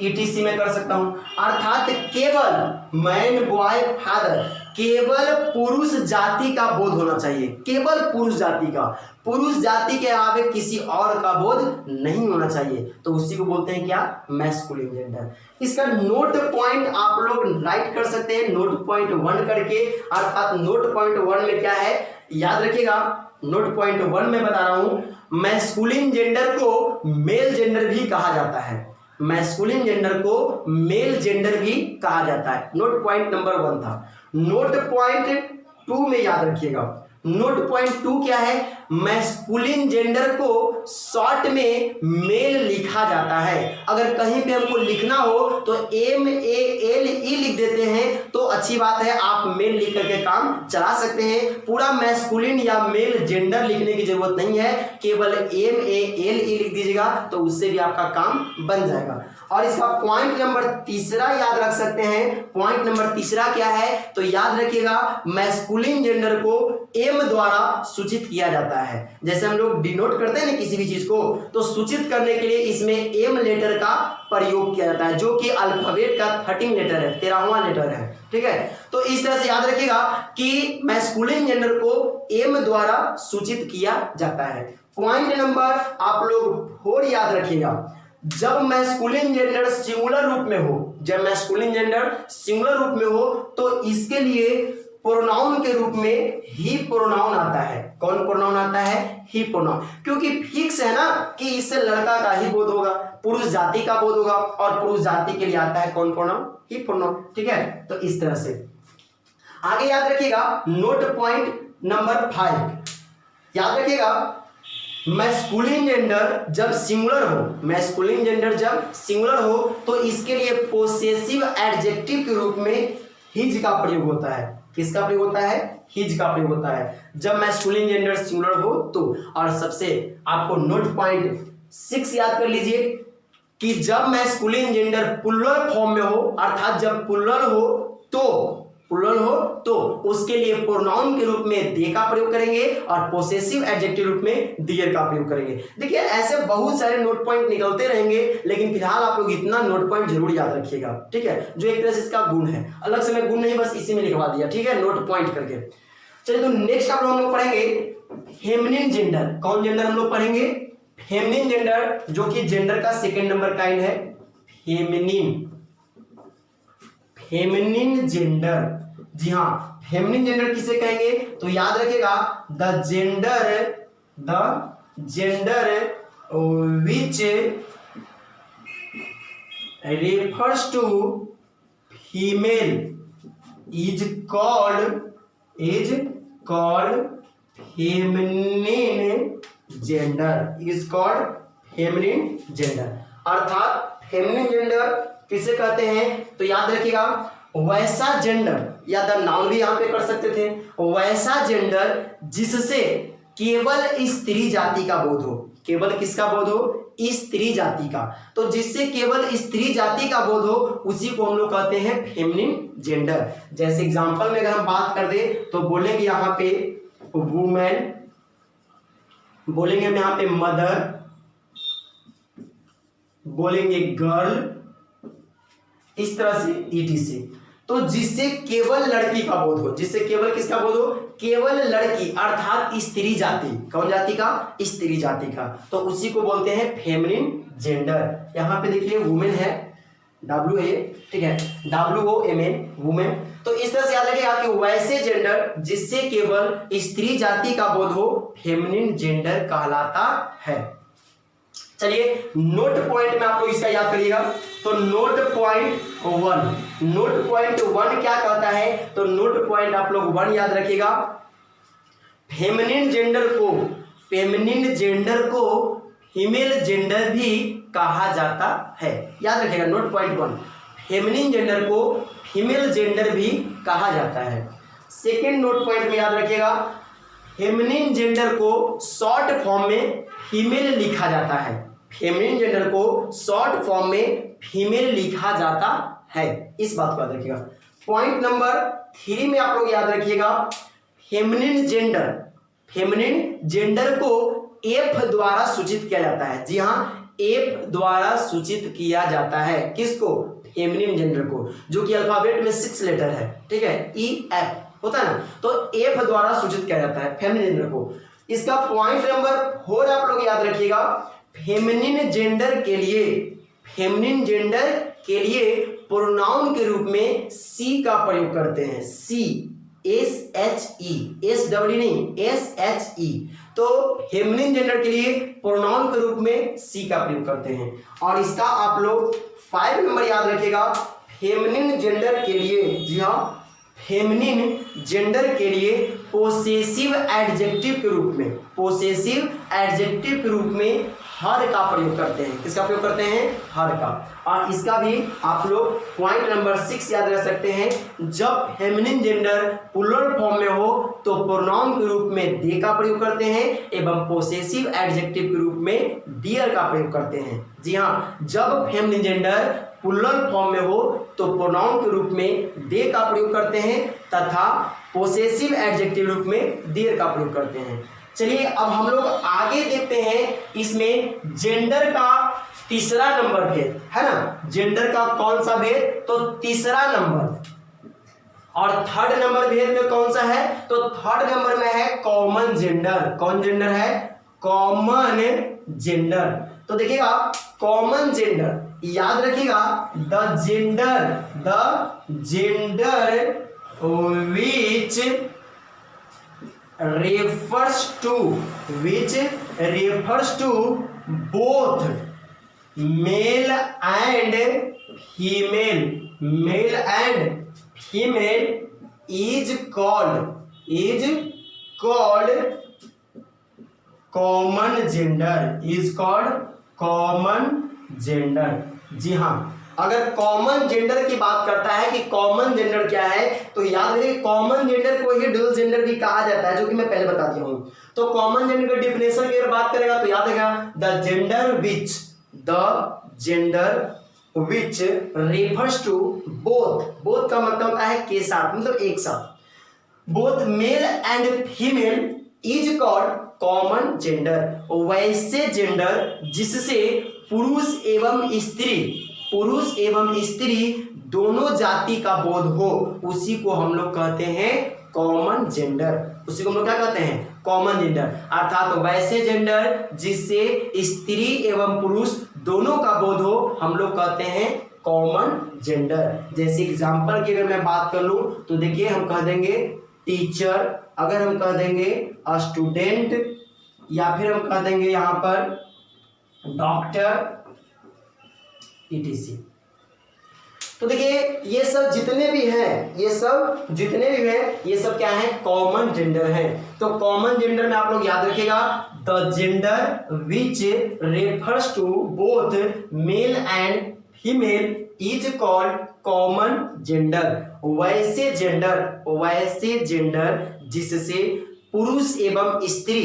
ETC में कर सकता हूं। अर्थात केवल मैन, बॉय, फादर, केवल पुरुष जाति का बोध होना चाहिए, केवल पुरुष जाति का, पुरुष जाति के अलावा किसी और का बोध नहीं होना चाहिए, तो उसी को बोलते हैं क्या, मैस्कुलिन जेंडर। इसका नोट पॉइंट आप लोग राइट कर सकते हैं नोट पॉइंट 1 करके। अर्थात नोट पॉइंट 1 में क्या है याद रखिएगा, नोट पॉइंट 1 में बता रहा हूं मैस्कुलिन जेंडर को मेल जेंडर भी कहा जाता है। मैस्कुलिन जेंडर को मेल जेंडर भी कहा जाता है। नोट पॉइंट नंबर 1 था। नोट पॉइंट 2 में याद रखिएगा, नोट पॉइंट 2 क्या है, मैस्कुलिन जेंडर को शॉर्ट में मेल लिखा जाता है। अगर कहीं पे हमको लिखना हो तो MELE लिख देते हैं तो अच्छी बात है, आप मेल लिख करके काम चला सकते हैं। पूरा मैस्कुलिन या मेल जेंडर लिखने की जरूरत नहीं है, केवल MELE लिख दीजिएगा तो उससे भी आपका काम बन जाएगा। और इसका पॉइंट नंबर 3 याद रख सकते हैं। पॉइंट नंबर 3 क्या है, तो याद रखिएगा मैस्कुलिन जेंडर को एम द्वारा सूचित किया जाता है। जैसे हम लोग डिनोट करते हैं ना किसी भी चीज को, तो सूचित करने के लिए इसमें एम लेटर का प्रयोग किया जाता है, जो कि अल्फाबेट का 13 लेटर है, 13वां लेटर है। ठीक है, तो इस तरह से याद रखिएगा कि मैस्कुलिन जेंडर को एम द्वारा सूचित किया जाता है। पॉइंट नंबर आप लोग 4 याद रखिएगा, जब मैस्कुलिन जेंडर सिंगुलर रूप में हो, जब मैस्कुलिन जेंडर सिंगुलर रूप में हो तो इसके लिए प्रोनाउन के रूप में ही प्रोनाउन आता है। कौन प्रोनाउन आता है, ही प्रोनाउन, क्योंकि फिक्स है ना कि इससे लड़का का ही बोध होगा, पुरुष जाति का बोध होगा, और पुरुष जाति के लिए आता है कौन प्रोनाउन, ही प्रोनाउन। ठीक है, तो इस तरह से आगे याद रखिएगा। नोट पॉइंट नंबर 5 याद रखिएगा, मैस्कुलिन जेंडर जब सिंगुलर हो, मैस्कुलिन जेंडर जब सिंगुलर हो तो इसके लिए पोसेसिव एडजेक्टिव के रूप में हिज का प्रयोग होता है। किसका प्रयोग होता है, हिज का प्रयोग होता है जब मैस्कुलिन जेंडर सिंगुलर हो तो। और सबसे आपको नोट पॉइंट 6 याद कर लीजिए कि जब मैस्कुलिन जेंडर प्लुरल फॉर्म में हो, अर्थात जब प्लुरल हो तो उसके लिए प्रोनाउन के रूप में दे का प्रयोग करेंगे और पोसेसिव एडजेक्टिव रूप में दियर का प्रयोग करेंगे। देखिए ऐसे बहुत सारे नोट पॉइंट निकलते रहेंगे, लेकिन फिलहाल आप लोग इतना नोट पॉइंट जरूर याद रखिएगा। ठीक है, जो एक तरह से इसका गुण है, अलग से मैं गुण नहीं बस इसी में लिखवा दिया। ठीक है, नोट पॉइंट करके। चलिए तो नेक्स्ट हम लोग पढ़ेंगे फेमिनिन जेंडर। कौन जेंडर हम लोग पढ़ेंगे, फेमिनिन जेंडर, जो कि जेंडर का सेकेंड नंबर काइंड है। फेमिनिन जेंडर, जी हाँ, फेमिनिन जेंडर किसे कहेंगे, तो याद रखिएगा the gender which refers to female is called feminine gender, अर्थात फेमिनिन जेंडर किसे कहते हैं, तो याद रखिएगा वैसा जेंडर, या द नाउन भी यहां पे कर सकते थे, वैसा जेंडर जिससे केवल स्त्री जाति का बोध हो। केवल किसका बोध हो, स्त्री जाति का। तो जिससे केवल स्त्री जाति का बोध हो उसी को हम लोग कहते हैं फेमिनिन जेंडर। जैसे एग्जांपल में अगर हम बात कर दे तो बोलेंगे यहाँ पे वुमेन, बोलेंगे हम यहाँ पे मदर, बोलेंगे गर्ल, इस तरह से ETC। तो जिससे केवल लड़की का बोध हो, जिससे केवल किसका बोध हो, केवल लड़की अर्थात स्त्री जाति। कौन जाति का, स्त्री जाति का, तो उसी को बोलते हैं फेमिनिन जेंडर। यहाँ पे देखिए वुमेन है, WA, ठीक है, WOMN, वुमेन। तो इस तरह से याद रखिएगा कि वैसे जेंडर जिससे केवल स्त्री जाति का बोध हो फेमिनिन जेंडर कहलाता है। चलिए नोट पॉइंट में आप लोग इसका याद करिएगा। तो नोट पॉइंट 1 क्या कहता है, तो नोट पॉइंट आप लोग 1 याद रखिएगा, फेमिनिन जेंडर को फीमेल जेंडर भी कहा जाता है। याद रखिएगा नोट पॉइंट 1, फेमिनिन जेंडर को फीमेल जेंडर भी कहा जाता है। सेकेंड नोट पॉइंट में याद रखिएगा फेमिनिन जेंडर को शॉर्ट फॉर्म में फीमेल लिखा जाता है। फेमिनिन जेंडर को शॉर्ट फॉर्म में फीमेल लिखा जाता है, इस बात को याद रखिएगा। पॉइंट नंबर 3 में आप लोग याद रखिएगा फेमिनिन जेंडर को एफ द्वारा सूचित किया जाता है। जी हाँ, एफ द्वारा सूचित किया जाता है। किसको, फेमिनिन जेंडर को, जो कि अल्फाबेट में 6 लेटर है। ठीक है, EF होता है ना, तो एफ द्वारा सूचित किया जाता है फेमिनिन जेंडर को। इसका पॉइंट नंबर 4 आप लोग याद रखिएगा, फेमिनिन जेंडर के लिए प्रोनाउन के रूप में सी का प्रयोग करते हैं। सी, SHE, SE नहीं, SHE। तो फेमिनिन जेंडर के लिए प्रोनाउन के रूप में सी का प्रयोग करते हैं। और इसका आप लोग 5 नंबर याद रखिएगा। फेमिनिन जेंडर के लिए, जी हाँ, फेमिनिन जेंडर के लिए पोसेसिव एडजेक्टिव के रूप में, पोसेसिव एडजेक्टिव के रूप में हर का प्रयोग करते हैं। किसका प्रयोग करते हैं? हर का। और इसका भी आप लोग पॉइंट नंबर 6 याद रख सकते हैं। जब फेमिनिन जेंडर प्लूरल फॉर्म में हो तो प्रोनाउन के रूप में दे का प्रयोग करते हैं एवं पोसेसिव एडजेक्टिव के रूप में डियर का प्रयोग करते हैं। जी हाँ, जब फेमिनिन जेंडर प्लूरल फॉर्म में हो तो प्रोनाउन के रूप में दे का प्रयोग करते हैं तथा पोसेसिव एडजेक्टिव रूप में डियर का प्रयोग करते हैं। चलिए अब हम लोग आगे देखते हैं। इसमें जेंडर का तीसरा नंबर भेद है ना, जेंडर का कौन सा भेद? तो तीसरा नंबर। और थर्ड नंबर भेद में कौन सा है? तो थर्ड नंबर में है कॉमन जेंडर। कौन जेंडर है? Common gender. तो देखिएगा कॉमन जेंडर याद रखिएगा, the gender which refers to both male and female is called common gender। जी हाँ, अगर कॉमन जेंडर की बात करता है कि कॉमन जेंडर क्या है, तो याद रखिए कॉमन जेंडर को ही ड्यूल जेंडर भी कहा जाता है, जो कि मैं पहले बता दिया हूं। तो कॉमन जेंडर की डिफिनेशन की अगर बात करेगा तो याद रखिएगा, the gender which refers to both का मतलब होता है के साथ, मतलब एक साथ। Both male and female is called common gender. वैसे जेंडर जिससे पुरुष एवं स्त्री दोनों जाति का बोध हो, उसी को हम लोग कहते हैं कॉमन जेंडर। उसी को हम लोग क्या कहते हैं? Common gender. अर्थात वैसे जेंडर जिससे स्त्री एवं पुरुष दोनों का बोध हो, हम लोग कहते हैं कॉमन जेंडर। जैसे एग्जांपल की अगर मैं बात कर लूं तो देखिए, हम कह देंगे टीचर, अगर हम कह देंगे स्टूडेंट, या फिर हम कह देंगे यहां पर डॉक्टर, etc। तो देखिए ये सब जितने भी हैं, ये सब क्या है? कॉमन जेंडर है। तो कॉमन जेंडर में आप लोग याद रखिएगा, the gender which refers to both male and female is called common gender. वैसे जेंडर जिससे पुरुष एवं स्त्री,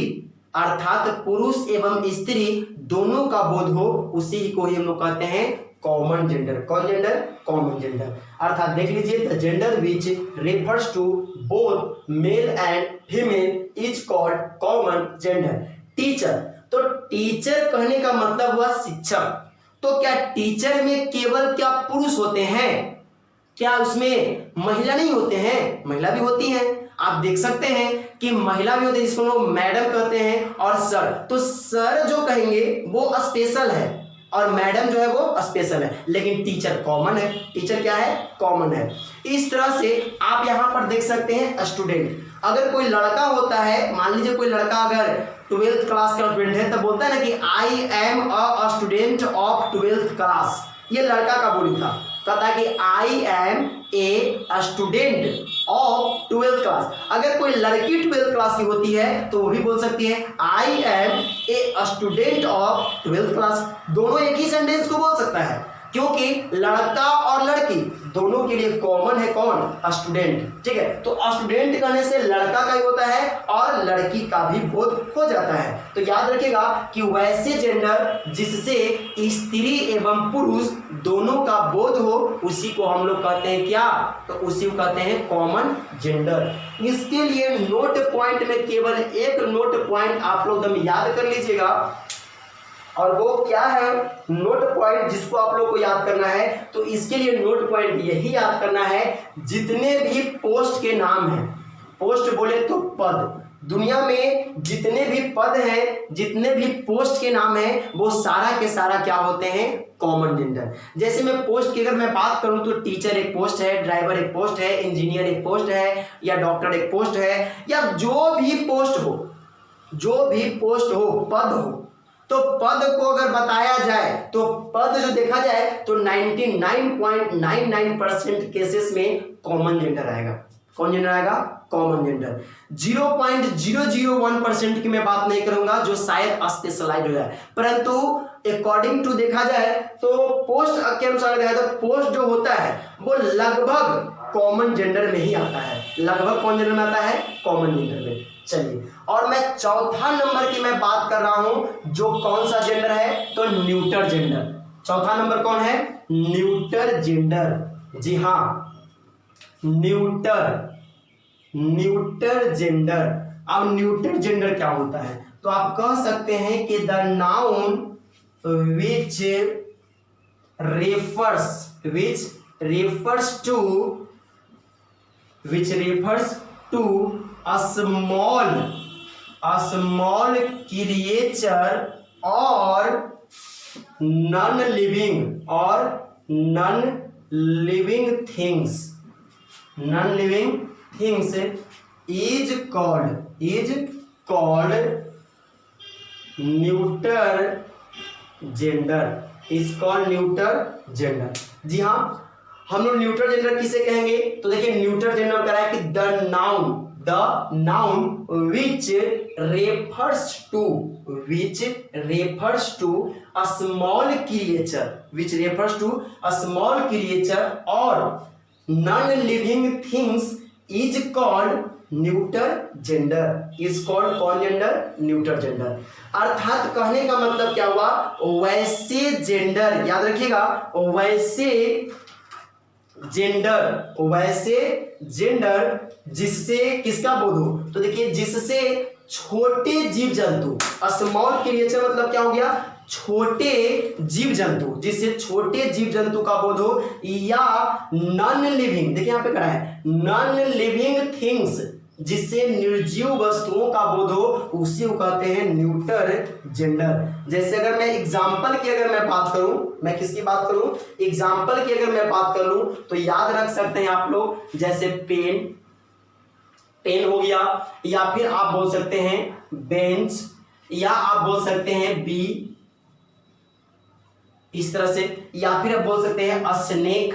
अर्थात पुरुष एवं स्त्री दोनों का बोध हो, उसी को ही हम लोग कहते हैं कॉमन जेंडर। कौन जेंडर? Common gender. अर्थात देख लीजिए, the gender which refers to both male and female is called common gender. Teacher, तो टीचर कहने का मतलब हुआ शिक्षक। तो क्या टीचर में केवल क्या पुरुष होते हैं? क्या उसमें महिला नहीं होते हैं? महिला भी होती हैं। आप देख सकते हैं कि महिला भी होती है, जिसको लोग मैडम कहते हैं, और सर। तो सर जो कहेंगे वो स्पेशल है और मैडम जो है वो स्पेशल है, लेकिन टीचर कॉमन है। टीचर क्या है? कॉमन है। इस तरह से आप यहां पर देख सकते हैं स्टूडेंट। अगर कोई लड़का होता है, मान लीजिए कोई लड़का अगर 12th क्लास का स्टूडेंट है, तब बोलता है ना कि I am a student of 12th class. ये लड़का का बोली था, कहता है कि I am a student of 12th class. अगर कोई लड़की 12th क्लास की होती है तो वो भी बोल सकती है I am a student of 12th class. दोनों एक ही सेंटेंस को बोल सकता है, क्योंकि लड़का और लड़की दोनों के लिए कॉमन है कौन? स्टूडेंट। ठीक है, तो स्टूडेंट कहने से लड़का का ही होता है और लड़की का भी बोध हो जाता है। तो याद रखिएगा कि वैसे जेंडर जिससे स्त्री एवं पुरुष दोनों का बोध हो, उसी को हम लोग कहते हैं क्या? तो उसी को कहते हैं कॉमन जेंडर। इसके लिए नोट पॉइंट में केवल एक नोट पॉइंट आप लोग एकदम याद कर लीजिएगा, और वो क्या है नोट पॉइंट जिसको आप लोग को याद करना है। तो इसके लिए नोट पॉइंट यही याद करना है, जितने भी पोस्ट के नाम हैं, पोस्ट बोले तो पद, दुनिया में जितने भी पद हैं, जितने भी पोस्ट के नाम हैं, वो सारा के सारा क्या होते हैं, कॉमन जेंडर। जैसे मैं पोस्ट की अगर मैं बात करूं तो टीचर एक पोस्ट है, ड्राइवर एक पोस्ट है, इंजीनियर एक पोस्ट है, या डॉक्टर एक पोस्ट है, या जो भी पोस्ट हो, जो भी पोस्ट हो, पद हो, तो पद को अगर बताया जाए तो पद जो देखा जाए तो 99.99% केसेस में कॉमन जेंडर आएगा। कौन जेंडर आएगा, कॉमन जेंडर। 0.001% की मैं बात नहीं करूंगा जो शायद स्पेशलाइज्ड हो जाए, परंतु अकॉर्डिंग टू देखा जाए तो पोस्ट के अनुसार देखा जाए तो पोस्ट जो होता है वो लगभग कॉमन जेंडर में ही आता है, लगभग कौन जेंडर में आता है, कॉमन जेंडर में। चलिए, और मैं चौथा नंबर की मैं बात कर रहा हूं जो कौन सा जेंडर है, तो न्यूटर जेंडर। चौथा नंबर कौन है, न्यूटर जेंडर। जी हाँ, न्यूटर जेंडर। अब न्यूटर जेंडर क्या होता है, तो आप कह सकते हैं कि the noun which refers to a small creature or non-living things is called neuter gender, जी हाँ, हम लोग न्यूटर जेंडर किसे कहेंगे, तो देखिए न्यूटर जेंडर कह रहा है कि the noun which refers to a small creature or non-living things is called neuter gender. कौन जेंडर, न्यूटर जेंडर। अर्थात कहने का मतलब क्या हुआ, वैसे जेंडर, याद रखिएगा, वैसे जेंडर जिससे किसका बोध हो, तो देखिए जिससे छोटे जीव जंतु, स्मॉल क्रिएचर मतलब क्या हो गया, छोटे जीव जंतु, जिससे छोटे जीव जंतु का बोध हो, या नॉन लिविंग, देखिए यहां पे कहा है नॉन लिविंग थिंग्स, जिससे निर्जीव वस्तुओं का बोध हो, उसी को कहते हैं न्यूटर जेंडर। जैसे अगर मैं एग्जाम्पल की अगर मैं बात करूं, मैं किसकी बात करूं, एग्जाम्पल की अगर मैं बात कर लूं तो याद रख सकते हैं आप लोग, जैसे पेन हो गया, या फिर आप बोल सकते हैं बेंच, या आप बोल सकते हैं बी, इस तरह से, या फिर आप बोल सकते हैं स्नेक,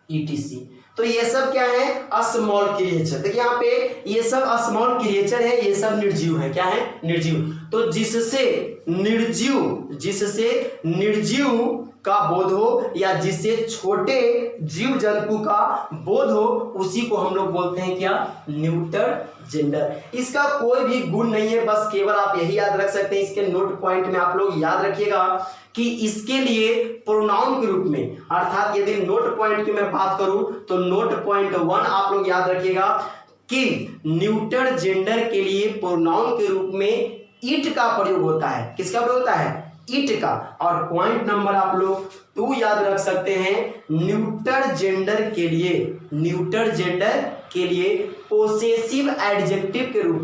ईटीसी। तो ये सब क्या है, स्मॉल क्रिएचर। देखिए यहाँ पे ये सब स्मॉल क्रिएचर है, ये सब निर्जीव है, क्या है, निर्जीव। तो जिससे निर्जीव का बोध हो, या जिससे छोटे जीव जंतु का बोध हो, उसी को हम लोग बोलते हैं क्या, न्यूटर जेंडर। इसका कोई भी गुण नहीं है, बस केवल आप यही याद रख सकते हैं, इसके नोट पॉइंट में आप लोग याद रखिएगा कि इसके लिए प्रोनाउन के रूप में, अर्थात यदि नोट पॉइंट की मैं बात करूं तो नोट पॉइंट 1 आप लोग याद रखिएगा कि न्यूटर जेंडर के लिए प्रोनाउन के रूप में इट का प्रयोग होता है। किसका प्रयोग होता है, इट का। और पॉइंट नंबर आप लोग 2 याद रख सकते हैं, न्यूटर जेंडर के लिए पोसेसिव एडजेक्टिव के रूप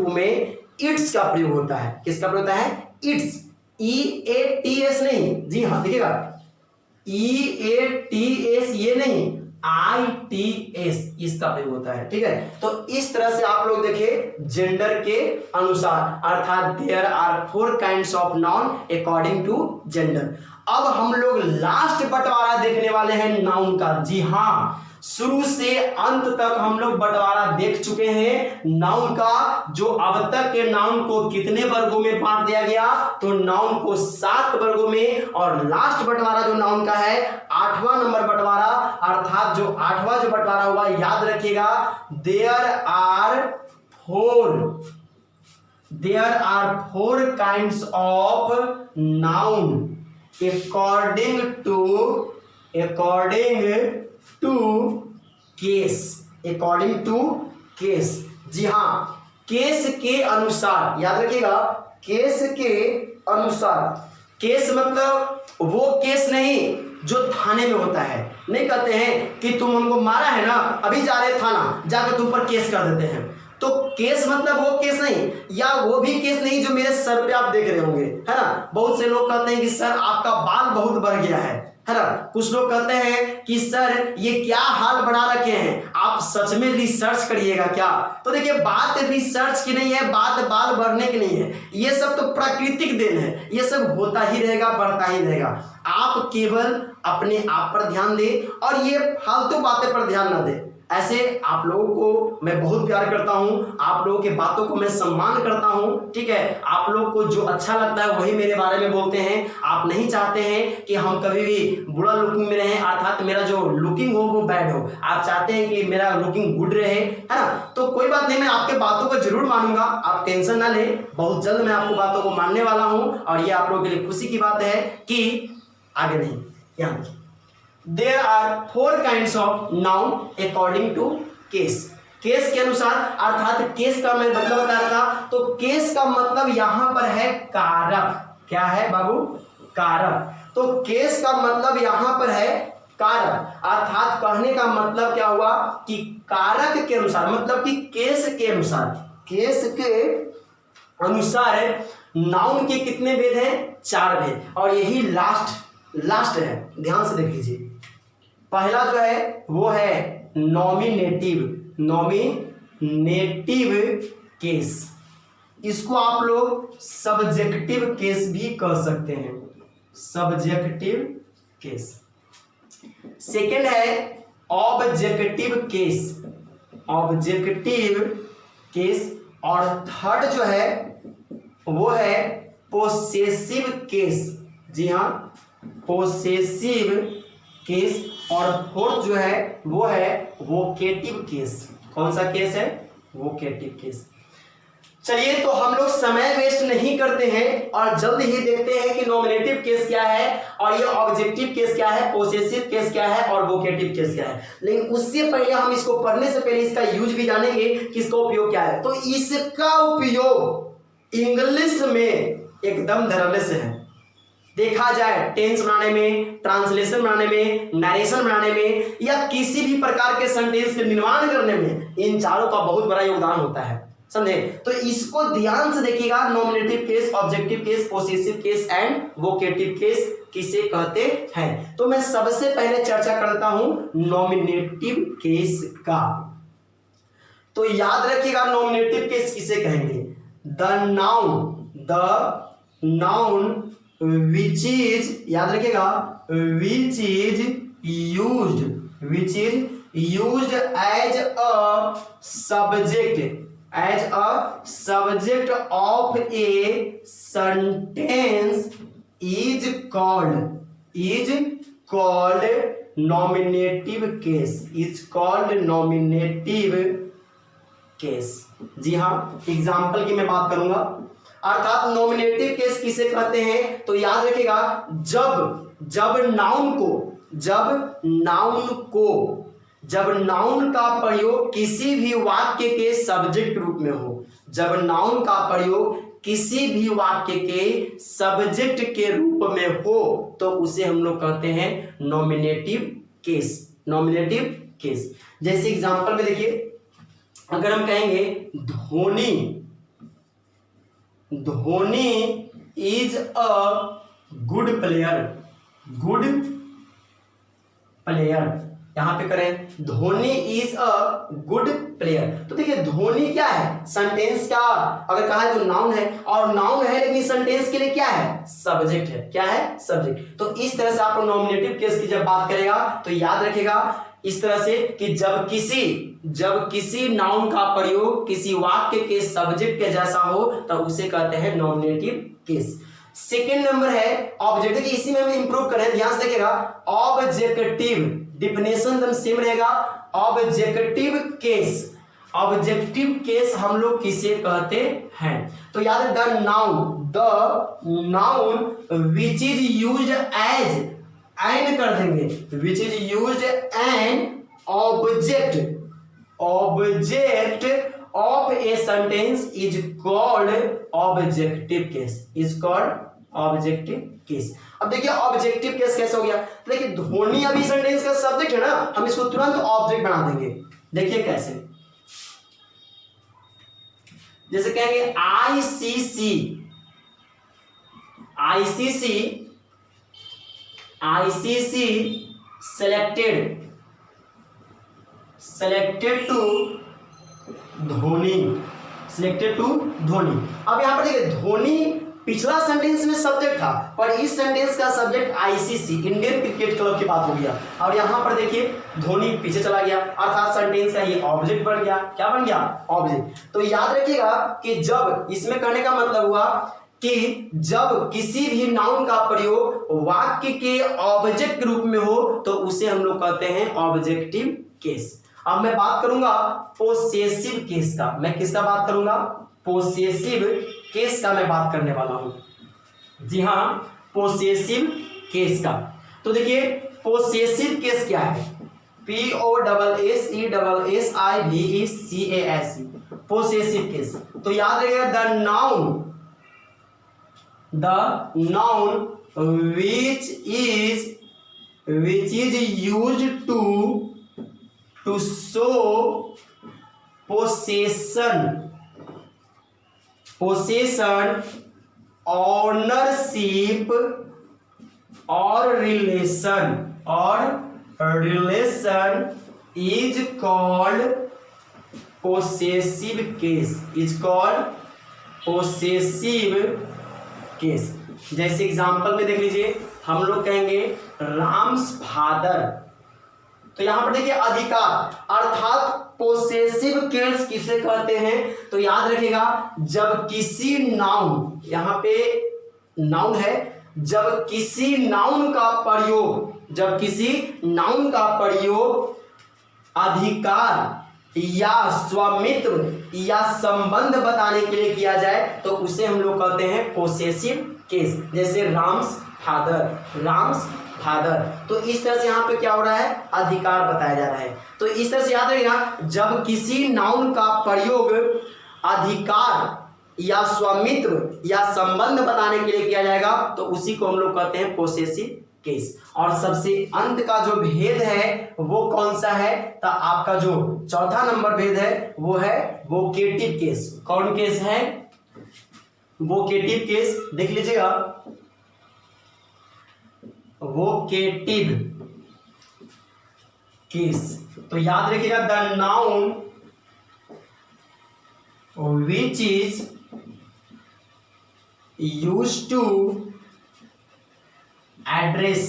में इट्स का प्रयोग होता है। किसका प्रयोग होता है, इट्स, EATS नहीं, जी हाँ देखिएगा, EATS ये नहीं, ITS इसका प्रयोग होता है, ठीक है। तो इस तरह से आप लोग देखिए जेंडर के अनुसार, अर्थात there are 4 kinds of noun according to gender. अब हम लोग लास्ट बंटवारा देखने वाले हैं नाउन का। जी हाँ, शुरू से अंत तक हम लोग बंटवारा देख चुके हैं नाउन का, जो अब तक के नाउन को कितने वर्गों में बांट दिया गया, तो नाउन को 7 वर्गों में, और लास्ट बंटवारा जो नाउन का है 8वां नंबर बंटवारा, अर्थात जो 8वां जो बंटवारा हुआ, याद रखिएगा, there are 4 kinds of noun according to case. जी हाँ, केस के अनुसार, याद रखिएगा, केस के अनुसार। केस मतलब वो केस नहीं जो थाने में होता है। नहीं कहते हैं कि तुम हमको मारा है ना, अभी जा रहे थाना, जाकर तुम पर केस कर देते हैं। तो केस मतलब वो केस नहीं, या वो भी केस नहीं जो मेरे सर पे आप देख रहे होंगे, है ना। बहुत से लोग कहते हैं कि सर आपका बाल बहुत बढ़ गया है ना। कुछ लोग कहते हैं कि सर ये क्या हाल बना रखे हैं, आप सच में रिसर्च करिएगा क्या। तो देखिए बात रिसर्च की नहीं है, बात बाल बढ़ने की नहीं है, ये सब तो प्राकृतिक देन है, ये सब होता ही रहेगा, बढ़ता ही रहेगा। आप केवल अपने आप पर ध्यान दें और ये फालतू बातें पर ध्यान ना दें। ऐसे आप लोगों को मैं बहुत प्यार करता हूं, आप लोगों के बातों को मैं सम्मान करता हूं, ठीक है। आप लोग को जो अच्छा लगता है वही मेरे बारे में बोलते हैं। आप नहीं चाहते हैं कि हम कभी भी बुरा लुकिंग में रहें, अर्थात मेरा जो लुकिंग हो वो बैड हो। आप चाहते हैं कि मेरा लुकिंग गुड रहे, है ना। तो कोई बात नहीं, मैं आपके बातों को जरूर मानूंगा, आप टेंशन ना लें। बहुत जल्द मैं आपको बातों को मानने वाला हूं और ये आप लोगों के लिए खुशी की बात है कि आगे नहीं, यहाँ देखिए There are 4 kinds of noun according to case. Case के अनुसार, अर्थात केस का मैं मतलब बता रहा था, तो केस का मतलब यहां पर है कारक। क्या है बाबू? कारक। तो केस का मतलब यहां पर है कारक, अर्थात कहने का मतलब क्या हुआ कि कारक के अनुसार, मतलब कि केस के अनुसार, केस के अनुसार नाउन के कितने भेद हैं? 4 भेद, और यही लास्ट है, ध्यान से देख लीजिए। पहला जो है वो है नॉमिनेटिव केस, इसको आप लोग सब्जेक्टिव केस भी कह सकते हैं, सब्जेक्टिव केस। सेकंड है ऑब्जेक्टिव केस, और थर्ड जो है वो है पोसेसिव केस। जी हाँ, पोसेसिव केस। और फोर्थ जो है वो है वोकेटिव केस। कौन सा केस है? Vocative case. चलिए, तो हम लोग समय वेस्ट नहीं करते हैं और जल्द ही देखते हैं कि नॉमिनेटिव केस क्या है और ये ऑब्जेक्टिव केस क्या है, पोसेसिव केस क्या है और वोकेटिव केस क्या है। लेकिन उससे पहले हम इसको पढ़ने से पहले इसका यूज भी जानेंगे कि इसका उपयोग क्या है। तो इसका उपयोग इंग्लिश में एकदम धड़ल्ले से है। देखा जाए टेंस बनाने में, ट्रांसलेशन बनाने में, नरेशन बनाने में, या किसी भी प्रकार के सेंटेंस के निर्माण करने में इन चारों का बहुत बड़ा योगदान होता है, समझे। तो इसको ध्यान से देखिएगा, nominative case, objective case, possessive case and vocative case किसे कहते हैं। तो मैं सबसे पहले चर्चा करता हूं नॉमिनेटिव केस का। तो याद रखिएगा नॉमिनेटिव केस किसे कहेंगे? द नाउन which is, याद रखिएगा, which is used as a subject of a sentence is called nominative case, जी हाँ, एग्जाम्पल की मैं बात करूंगा। अर्थात नॉमिनेटिव केस किसे कहते हैं? तो याद रखिएगा, जब नाउन का प्रयोग किसी भी वाक्य के सब्जेक्ट रूप में हो, जब नाउन का प्रयोग किसी भी वाक्य के सब्जेक्ट के रूप में हो, तो उसे हम लोग कहते हैं नॉमिनेटिव केस। जैसे एग्जांपल में देखिए, अगर हम कहेंगे Dhoni is a good player, यहां पे करें Dhoni is a good player. तो देखिए धोनी क्या है? सेंटेंस का अगर कहा है तो नाउन है, और नाउन है लेकिन सेंटेंस के लिए क्या है? सब्जेक्ट है। क्या है? सब्जेक्ट। तो इस तरह से आप नॉमिनेटिव केस की जब बात करेगा तो याद रखेगा इस तरह से कि जब किसी नाउन का प्रयोग किसी वाक्य के सब्जेक्ट के जैसा हो तो उसे कहते हैं नॉमिनेटिव केस। सेकेंड नंबर है ऑब्जेक्टिव। इसी में हम इंप्रूव करें, ध्यान से देखिएगा, ऑब्जेक्टिव डिफिनेशन एकदम सेम रहेगा। ऑब्जेक्टिव केस हम लोग किसे कहते हैं? तो याद है, the noun which is used as, an कर देंगे, which is used an object of a sentence is called objective case, is called objective case. अब देखिए ऑब्जेक्टिव केस कैसे हो गया, तो देखिए ध्वनि अभी सेंटेंस का सब्जेक्ट है ना, हम इसको तुरंत ऑब्जेक्ट बना देंगे। देखिए कैसे, जैसे कहेंगे ICC, ICC, ICC selected, selected to Dhoni, selected to Dhoni. अब यहां पर देखिए धोनी पिछला सेंटेंस में सब्जेक्ट था, पर इस सेंटेंस का subject ICC Indian cricket club की बात हो गया, और यहां पर देखिए धोनी पीछे चला गया, अर्थात सेंटेंस का ये ऑब्जेक्ट बन गया। क्या बन गया? ऑब्जेक्ट। तो याद रखिएगा कि जब इसमें कहने का मतलब हुआ कि जब किसी भी नाउन का प्रयोग वाक्य के ऑब्जेक्ट रूप में हो तो उसे हम लोग कहते हैं ऑब्जेक्टिव केस। अब मैं बात करूंगा पोसेसिव केस का। मैं किसका बात करूंगा? पोसेसिव केस का मैं बात करने वाला हूं। जी हां, पोसेसिव केस का। तो देखिए पोसेसिव केस क्या है? POSSESSIVECAS, possessive case. तो याद रखिएगा the noun which is used to show possession, ownership or relation is called possessive case, is called possessive case। जैसे एग्जांपल में देख लीजिए, हम लोग कहेंगे राम्स फादर, तो यहां पर देखिए अधिकार, अर्थात पोसेसिव केस किसे कहते हैं? तो याद रखिएगा जब किसी नाउन, यहां पे नाउन है, जब किसी नाउन का प्रयोग अधिकार या स्वामित्व या संबंध बताने के लिए किया जाए तो उसे हम लोग कहते हैं पोसेसिव केस। जैसे राम्स फादर, तो इस तरह से यहाँ पे क्या हो रहा है? अधिकार बताया जा रहा है। तो इस तरह से याद रखिएगा जब किसी नाउन का प्रयोग अधिकार या स्वामित्व या संबंध बताने के लिए किया जाएगा तो उसी को हम लोग कहते हैं पोसेसिव केस। और सबसे अंत का जो भेद है वो कौन सा है? तो आपका जो चौथा नंबर भेद है वो है वोकेटिव केस। कौन केस है? Vocative case. देख लीजिएगा वोकेटिव केस, तो याद रखिएगा the noun which is used to address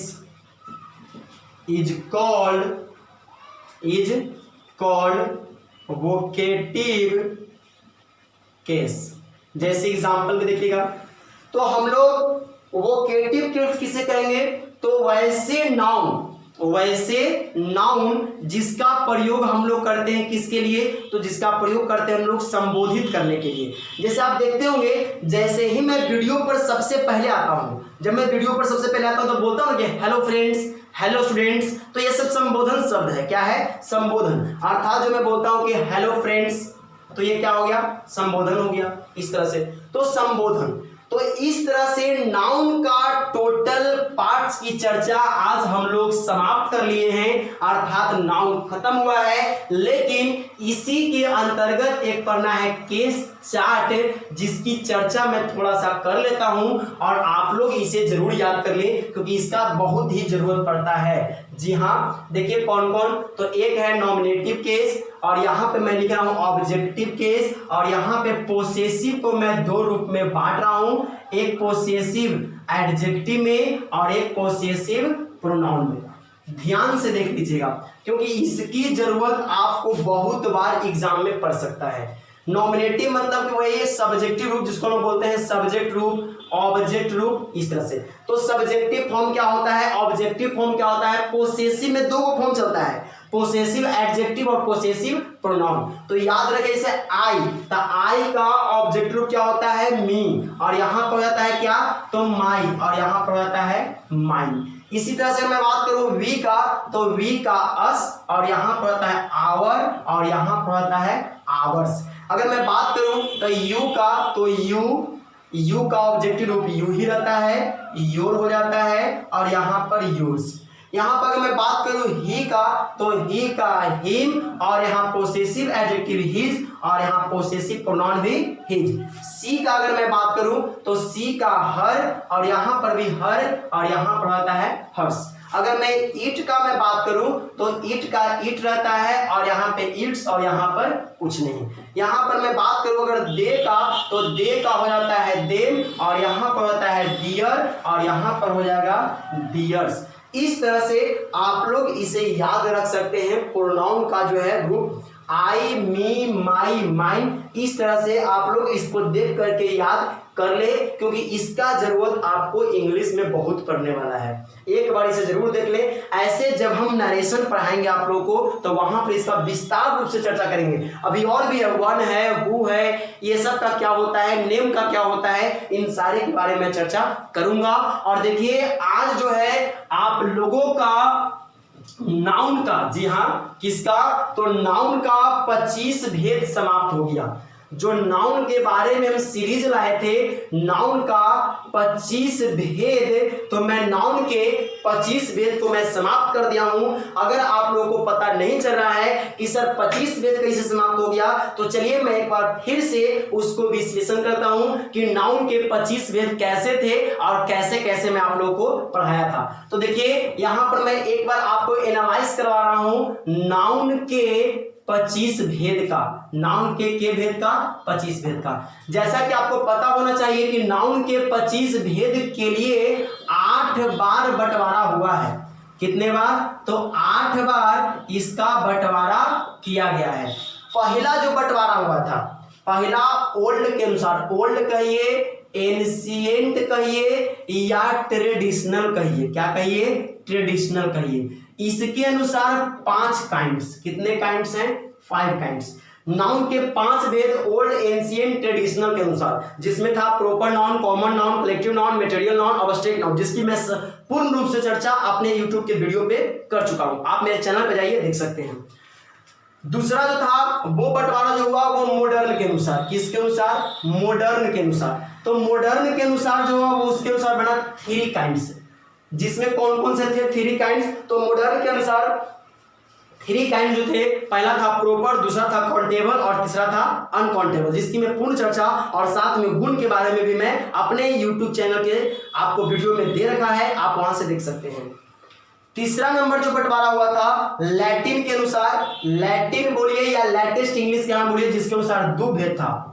is called vocative case। जैसे एग्जांपल में देखिएगा, तो हम लोग वोकेटिव केस किसे कहेंगे? तो वैसे नाउन जिसका प्रयोग हम लोग करते हैं किसके लिए? तो जिसका प्रयोग करते हैं हम लोग संबोधित करने के लिए। जैसे आप देखते होंगे, जैसे ही मैं वीडियो पर सबसे पहले आता हूं, जब मैं वीडियो पर सबसे पहले आता हूं तो बोलता हूं कि हेलो फ्रेंड्स, हेलो स्टूडेंट्स, तो ये सब संबोधन शब्द है। क्या है? संबोधन। अर्थात जो मैं बोलता हूं कि हेलो फ्रेंड्स, तो ये क्या हो गया? संबोधन हो गया। इस तरह से तो संबोधन। तो इस तरह से नाउन का टोटल पार्ट्स की चर्चा आज हम लोग समाप्त कर लिए हैं, अर्थात नाउन खत्म हुआ है। लेकिन इसी के अंतर्गत एक पढ़ना है केस चार्ट, जिसकी चर्चा मैं थोड़ा सा कर लेता हूं और आप लोग इसे जरूर याद कर लें क्योंकि इसका बहुत ही जरूरत पड़ता है। जी हाँ, देखिए कौन कौन, तो एक है नॉमिनेटिव केस, और यहां पे मैं लिख रहा हूं ऑब्जेक्टिव केस, और यहां पे पोसेसिव को मैं दो रूप में बांट रहा हूं, एक पोसेसिव एडजेक्टिव में और एक पोसेसिव प्रोनाउन में। ध्यान से देख लीजिएगा क्योंकि इसकी जरूरत आपको बहुत बार एग्जाम में पड़ सकता है। नॉमिनेटिव मतलब कि वही सब्जेक्टिव रूप जिसको हम बोलते हैं सब्जेक्ट रूप, ऑब्जेक्ट रूप, इस तरह से। तो सब्जेक्टिव फॉर्म क्या होता है, ऑब्जेक्टिव फॉर्म क्या होता है? पोसेसिव में दो फॉर्म चलता है, पोसेसिव एडजेक्टिव और पोसेसिव प्रोनाउन। तो याद रखें इसे आई, तो आई का ऑब्जेक्ट रूप क्या होता है? मी, और यहां पर होता है क्या? तो माई, और यहां पर होता है माई। इसी तरह से मैं बात करूं वी का, तो वी का अस, और यहां पर होता है आवर, और यहां पर होता है आवर्स। अगर मैं बात करूं तो यू का, तो यू यू का ऑब्जेक्टिव रूप यू ही रहता है, योर हो जाता है, और यहाँ पर यूज। यहाँ पर अगर मैं बात करूं ही का, तो ही का हिम, और यहाँ पोसेसिव एडजेक्टिव हिज, और यहाँ पोसेसिव प्रोनाउन भी हिज। सी का अगर मैं बात करूं तो सी का हर, और यहाँ पर भी हर, और यहाँ पर रहता है हर्ष। अगर मैं ईट का मैं बात करूं तो ईट का ईट रहता है, और यहाँ पे ईट्स, और यहाँ पर कुछ नहीं। यहाँ पर मैं बात करूं अगर दे का, तो दे का हो जाता है देम, और यहाँ पर होता है डियर, और यहाँ पर हो जाएगा डियर्स। इस तरह से आप लोग इसे याद रख सकते हैं, प्रोनाउन का जो है group I, me, my, mine. इस तरह से आप लोग इसको देख करके याद कर ले, क्योंकि इसका जरूरत आपको इंग्लिश में बहुत पड़ने वाला है। एक बार इसे जरूर देख ले। ऐसे जब हम नरेशन पढ़ाएंगे आप लोगों को, तो वहां पर इसका विस्तार रूप से चर्चा करेंगे। अभी और भी है, वन है, हु है, ये सब का क्या होता है, नेम का क्या होता है, इन सारे के बारे में चर्चा करूंगा। और देखिए आज जो है आप लोगों का नाउन का, जी हाँ किसका, तो नाउन का 25 भेद समाप्त हो गया। जो नाउन के बारे में हम सीरीज लाए थे, नाउन का 25 भेद, तो मैं नाउन के 25 भेद को मैं समाप्त कर दिया हूं। अगर आप लोगों को पता नहीं चल रहा है कि सर 25 भेद कैसे समाप्त हो गया, तो चलिए मैं एक बार फिर से उसको विश्लेषण करता हूं कि नाउन के 25 भेद कैसे थे और कैसे कैसे मैं आप लोगों को पढ़ाया था। तो देखिए यहां पर मैं एक बार आपको एनालाइज करवा रहा हूं नाउन के 25 भेद का, नाउन के भेद का 25 भेद का। जैसा कि आपको पता होना चाहिए कि नाउन के 25 भेद के लिए 8 बार बंटवारा हुआ है। कितने बार, तो 8 बार इसका बंटवारा किया गया है। पहला जो बंटवारा हुआ था, पहला ओल्ड के अनुसार, ओल्ड कहिए, एंशिएंट कहिए, या ट्रेडिशनल कहिए, क्या कहिए, ट्रेडिशनल कहिए। इसके अनुसार 5 काइंड्स, कितने काइंड्स हैं, 5 काइंड्स। नाउन के 5 भेद ओल्ड, एंशिएंट, ट्रेडिशनल के अनुसार, जिसमें था proper noun, common noun, collective noun, material noun, abstract noun, जिसकी मैं पूर्ण रूप से चर्चा अपने यूट्यूब के वीडियो पे कर चुका हूं। आप मेरे चैनल पे जाइए, देख सकते हैं। दूसरा जो था वो बंटवारा जो हुआ वो मॉडर्न के अनुसार, किसके अनुसार, मॉडर्न के अनुसार। तो मॉडर्न के अनुसार जो हुआ वो उसके अनुसार बना 3 काइंड्स, जिसमें कौन कौन से थे 3 काइंड्स। तो मॉडर्न के अनुसार 3 काइंड जो थे, पहला था प्रॉपर, दूसरा था काउंटेबल, और तीसरा था अनकाउंटेबल, जिसकी मैं पूर्ण चर्चा और साथ में गुण के बारे में भी मैं अपने YouTube चैनल के आपको वीडियो में दे रखा है, आप वहां से देख सकते हैं। तीसरा नंबर जो बंटवारा हुआ था लैटिन के अनुसार, लैटिन बोलिए या लेटेस्ट इंग्लिश के नाम बोलिए, जिसके अनुसार 2 भेद था।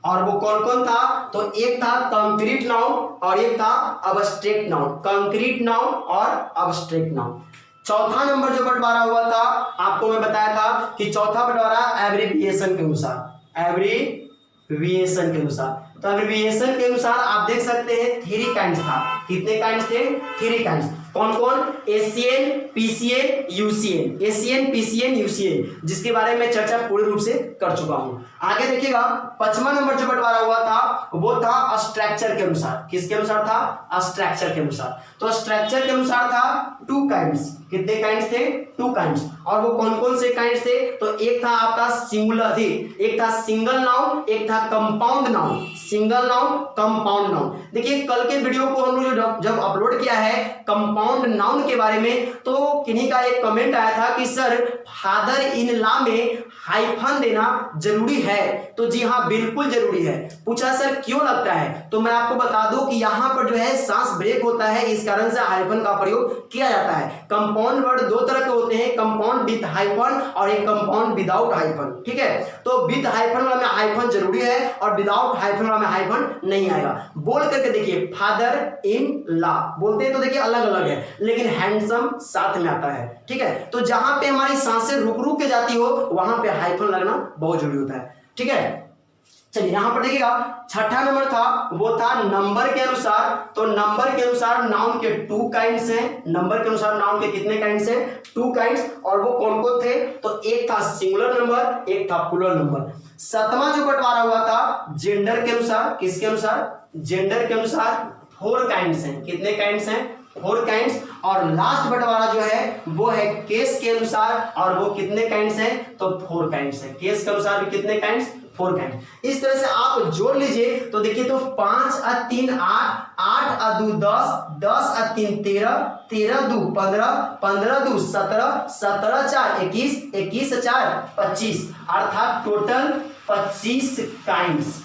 और वो कौन कौन था, तो एक था कंक्रीट नाउन और एक था अब्स्ट्रैक्ट नाउन, कंक्रीट नाउन और अब्स्ट्रैक्ट नाउन। चौथा नंबर जो बंटवारा हुआ था, आपको मैं बताया था कि चौथा बंटवारा एब्रिविएशन के अनुसार, एब्रिविएशन के अनुसार। तो एब्रिविएशन के अनुसार आप देख सकते हैं 3 काइंड्स था। कितने काइंड्स थे, 3 काइंड्स। कौन कौन, ACN, PCN, UCN, ACN, PCN, UCN, जिसके बारे में चर्चा पूर्ण रूप से कर चुका हूं। आगे देखिएगा 5वां नंबर जो बंटवारा हुआ था वो था स्ट्रक्चर के अनुसार। किसके अनुसार था, स्ट्रक्चर के अनुसार। तो स्ट्रक्चर के अनुसार था 2 काइंड्स। कितने काइंड्स थे, 2 काइंड्स। और वो कौन कौन से काइंड्स थे, तो एक था आपका सिंगुलर थी, एक था सिंगल नाउन, एक था compound noun, single noun, compound noun. देखिए कल के वीडियो को हम लोग जब अपलोड किया है कंपाउंड नाउन के बारे में, तो किन्हीं का एक कमेंट आया था कि सर फादर इन लॉ में हाइफन देना जरूरी है। तो जी हाँ बिल्कुल जरूरी है। पूछा सर क्यों लगता है, तो मैं आपको बता दूं कि यहाँ पर जो है सांस ब्रेक होता है, इस कारण से हाइफन का प्रयोग किया जाता है। कंपाउंड वर्ड 2 तरह के होते हैं, कंपाउंड विद हाइफन और एक कंपाउंड विदाउट हाइफन। ठीक है, तो विद हाइफन वाला में हाइफन जरूरी है और विदाउट हाइफन वाला में हाइफन नहीं आएगा। बोल करके देखिए फादर इन लॉ बोलते हैं तो देखिए अलग अलग है, लेकिन हैंडसम साथ में आता है। ठीक है, तो जहां पे हमारी सांसें रुक रुक के जाती हो वहां पे हाइफन लगना बहुत जरूरी होता है। ठीक है, चलिए यहां पर देखिएगा 6ठा नंबर था वो था नंबर के अनुसार। तो नंबर के अनुसार नाउन के 2 काइंड्स हैं। नंबर के अनुसार नाउन के कितने काइंड्स हैं, 2 काइंड्स। और वो कौन कौन थे, तो एक था सिंगुलर नंबर, एक था प्लूरल नंबर। 7वां जो बंटवारा हुआ था जेंडर के अनुसार। किसके अनुसार, जेंडर के अनुसार 4 काइंड्स हैं। कितने काइंड्स हैं, 4 काइंड्स। और लास्ट बंटवारा जो है वो है केस के अनुसार, और वो कितने काइंड्स हैं, तो 4 काइंड्स हैं। केस के अनुसार भी कितने काइंड्स, 4 काइंड। इस तरह से आप जोड़ लीजिए तो देखिए तो 5 और 3 8, 8 और 2 10, 10 और 3 13, 13 2 15, 15 2 17, 17 4 21, 21 4 25, अर्थात टोटल 25 काइंड्स।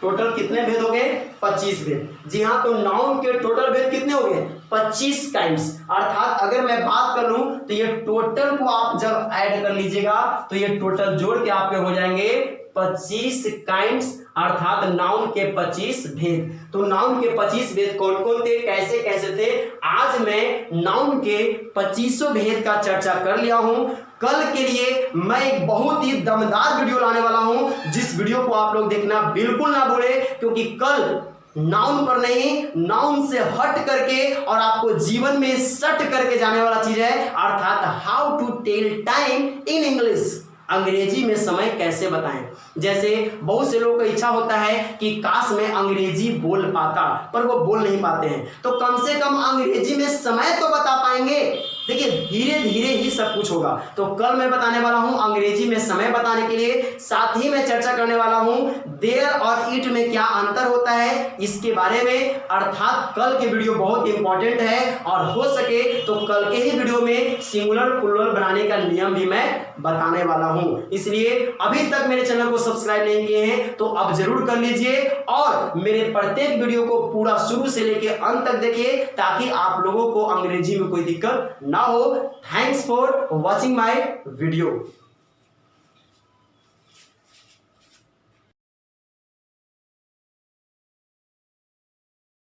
टोटल कितने भेद हो गए? 25 भेद। जी हाँ, तो नाउन के टोटल भेद कितने हो गए? 25 काइंड्स। अर्थात अगर मैं बात कर लूं तो ये टोटल को आप जब ऐड कर लीजिएगा तो ये टोटल जोड़ के आपके हो जाएंगे 25 काइंड्स, अर्थात नाउन के 25 भेद। तो नाउन के 25 भेद कौन कौन थे, कैसे कैसे थे, आज मैं नाउन के 25 भेद का चर्चा कर लिया हूं। कल के लिए मैं एक बहुत ही दमदार वीडियो लाने वाला हूं, जिस वीडियो को आप लोग देखना बिल्कुल ना भूले, क्योंकि कल नाउन पर नहीं, नाउन से हट करके और आपको जीवन में सट करके जाने वाला चीज है, अर्थात how to tell time in English. अंग्रेजी में समय कैसे बताएं। जैसे बहुत से लोगों को इच्छा होता है कि काश मैं अंग्रेजी बोल पाता, पर वो बोल नहीं पाते हैं, तो कम से कम अंग्रेजी में समय तो बता पाएंगे। देखिए धीरे धीरे ही सब कुछ होगा। तो कल मैं बताने वाला हूं अंग्रेजी में समय बताने के लिए, साथ ही मैं चर्चा करने वाला हूं देयर और इट में क्या अंतर होता है इसके बारे में। अर्थात कल के वीडियो बहुत इंपॉर्टेंट है और हो सके तो कल के ही वीडियो में सिंगुलर प्लूरल बनाने का नियम भी मैं बताने वाला हूं। इसलिए अभी तक मेरे चैनल को सब्सक्राइब नहीं किए हैं तो अब जरूर कर लीजिए और मेरे प्रत्येक वीडियो को पूरा शुरू से लेकर अंत तक देखिए, ताकि आप लोगों को अंग्रेजी में कोई दिक्कत ना हो। Thanks for watching my video.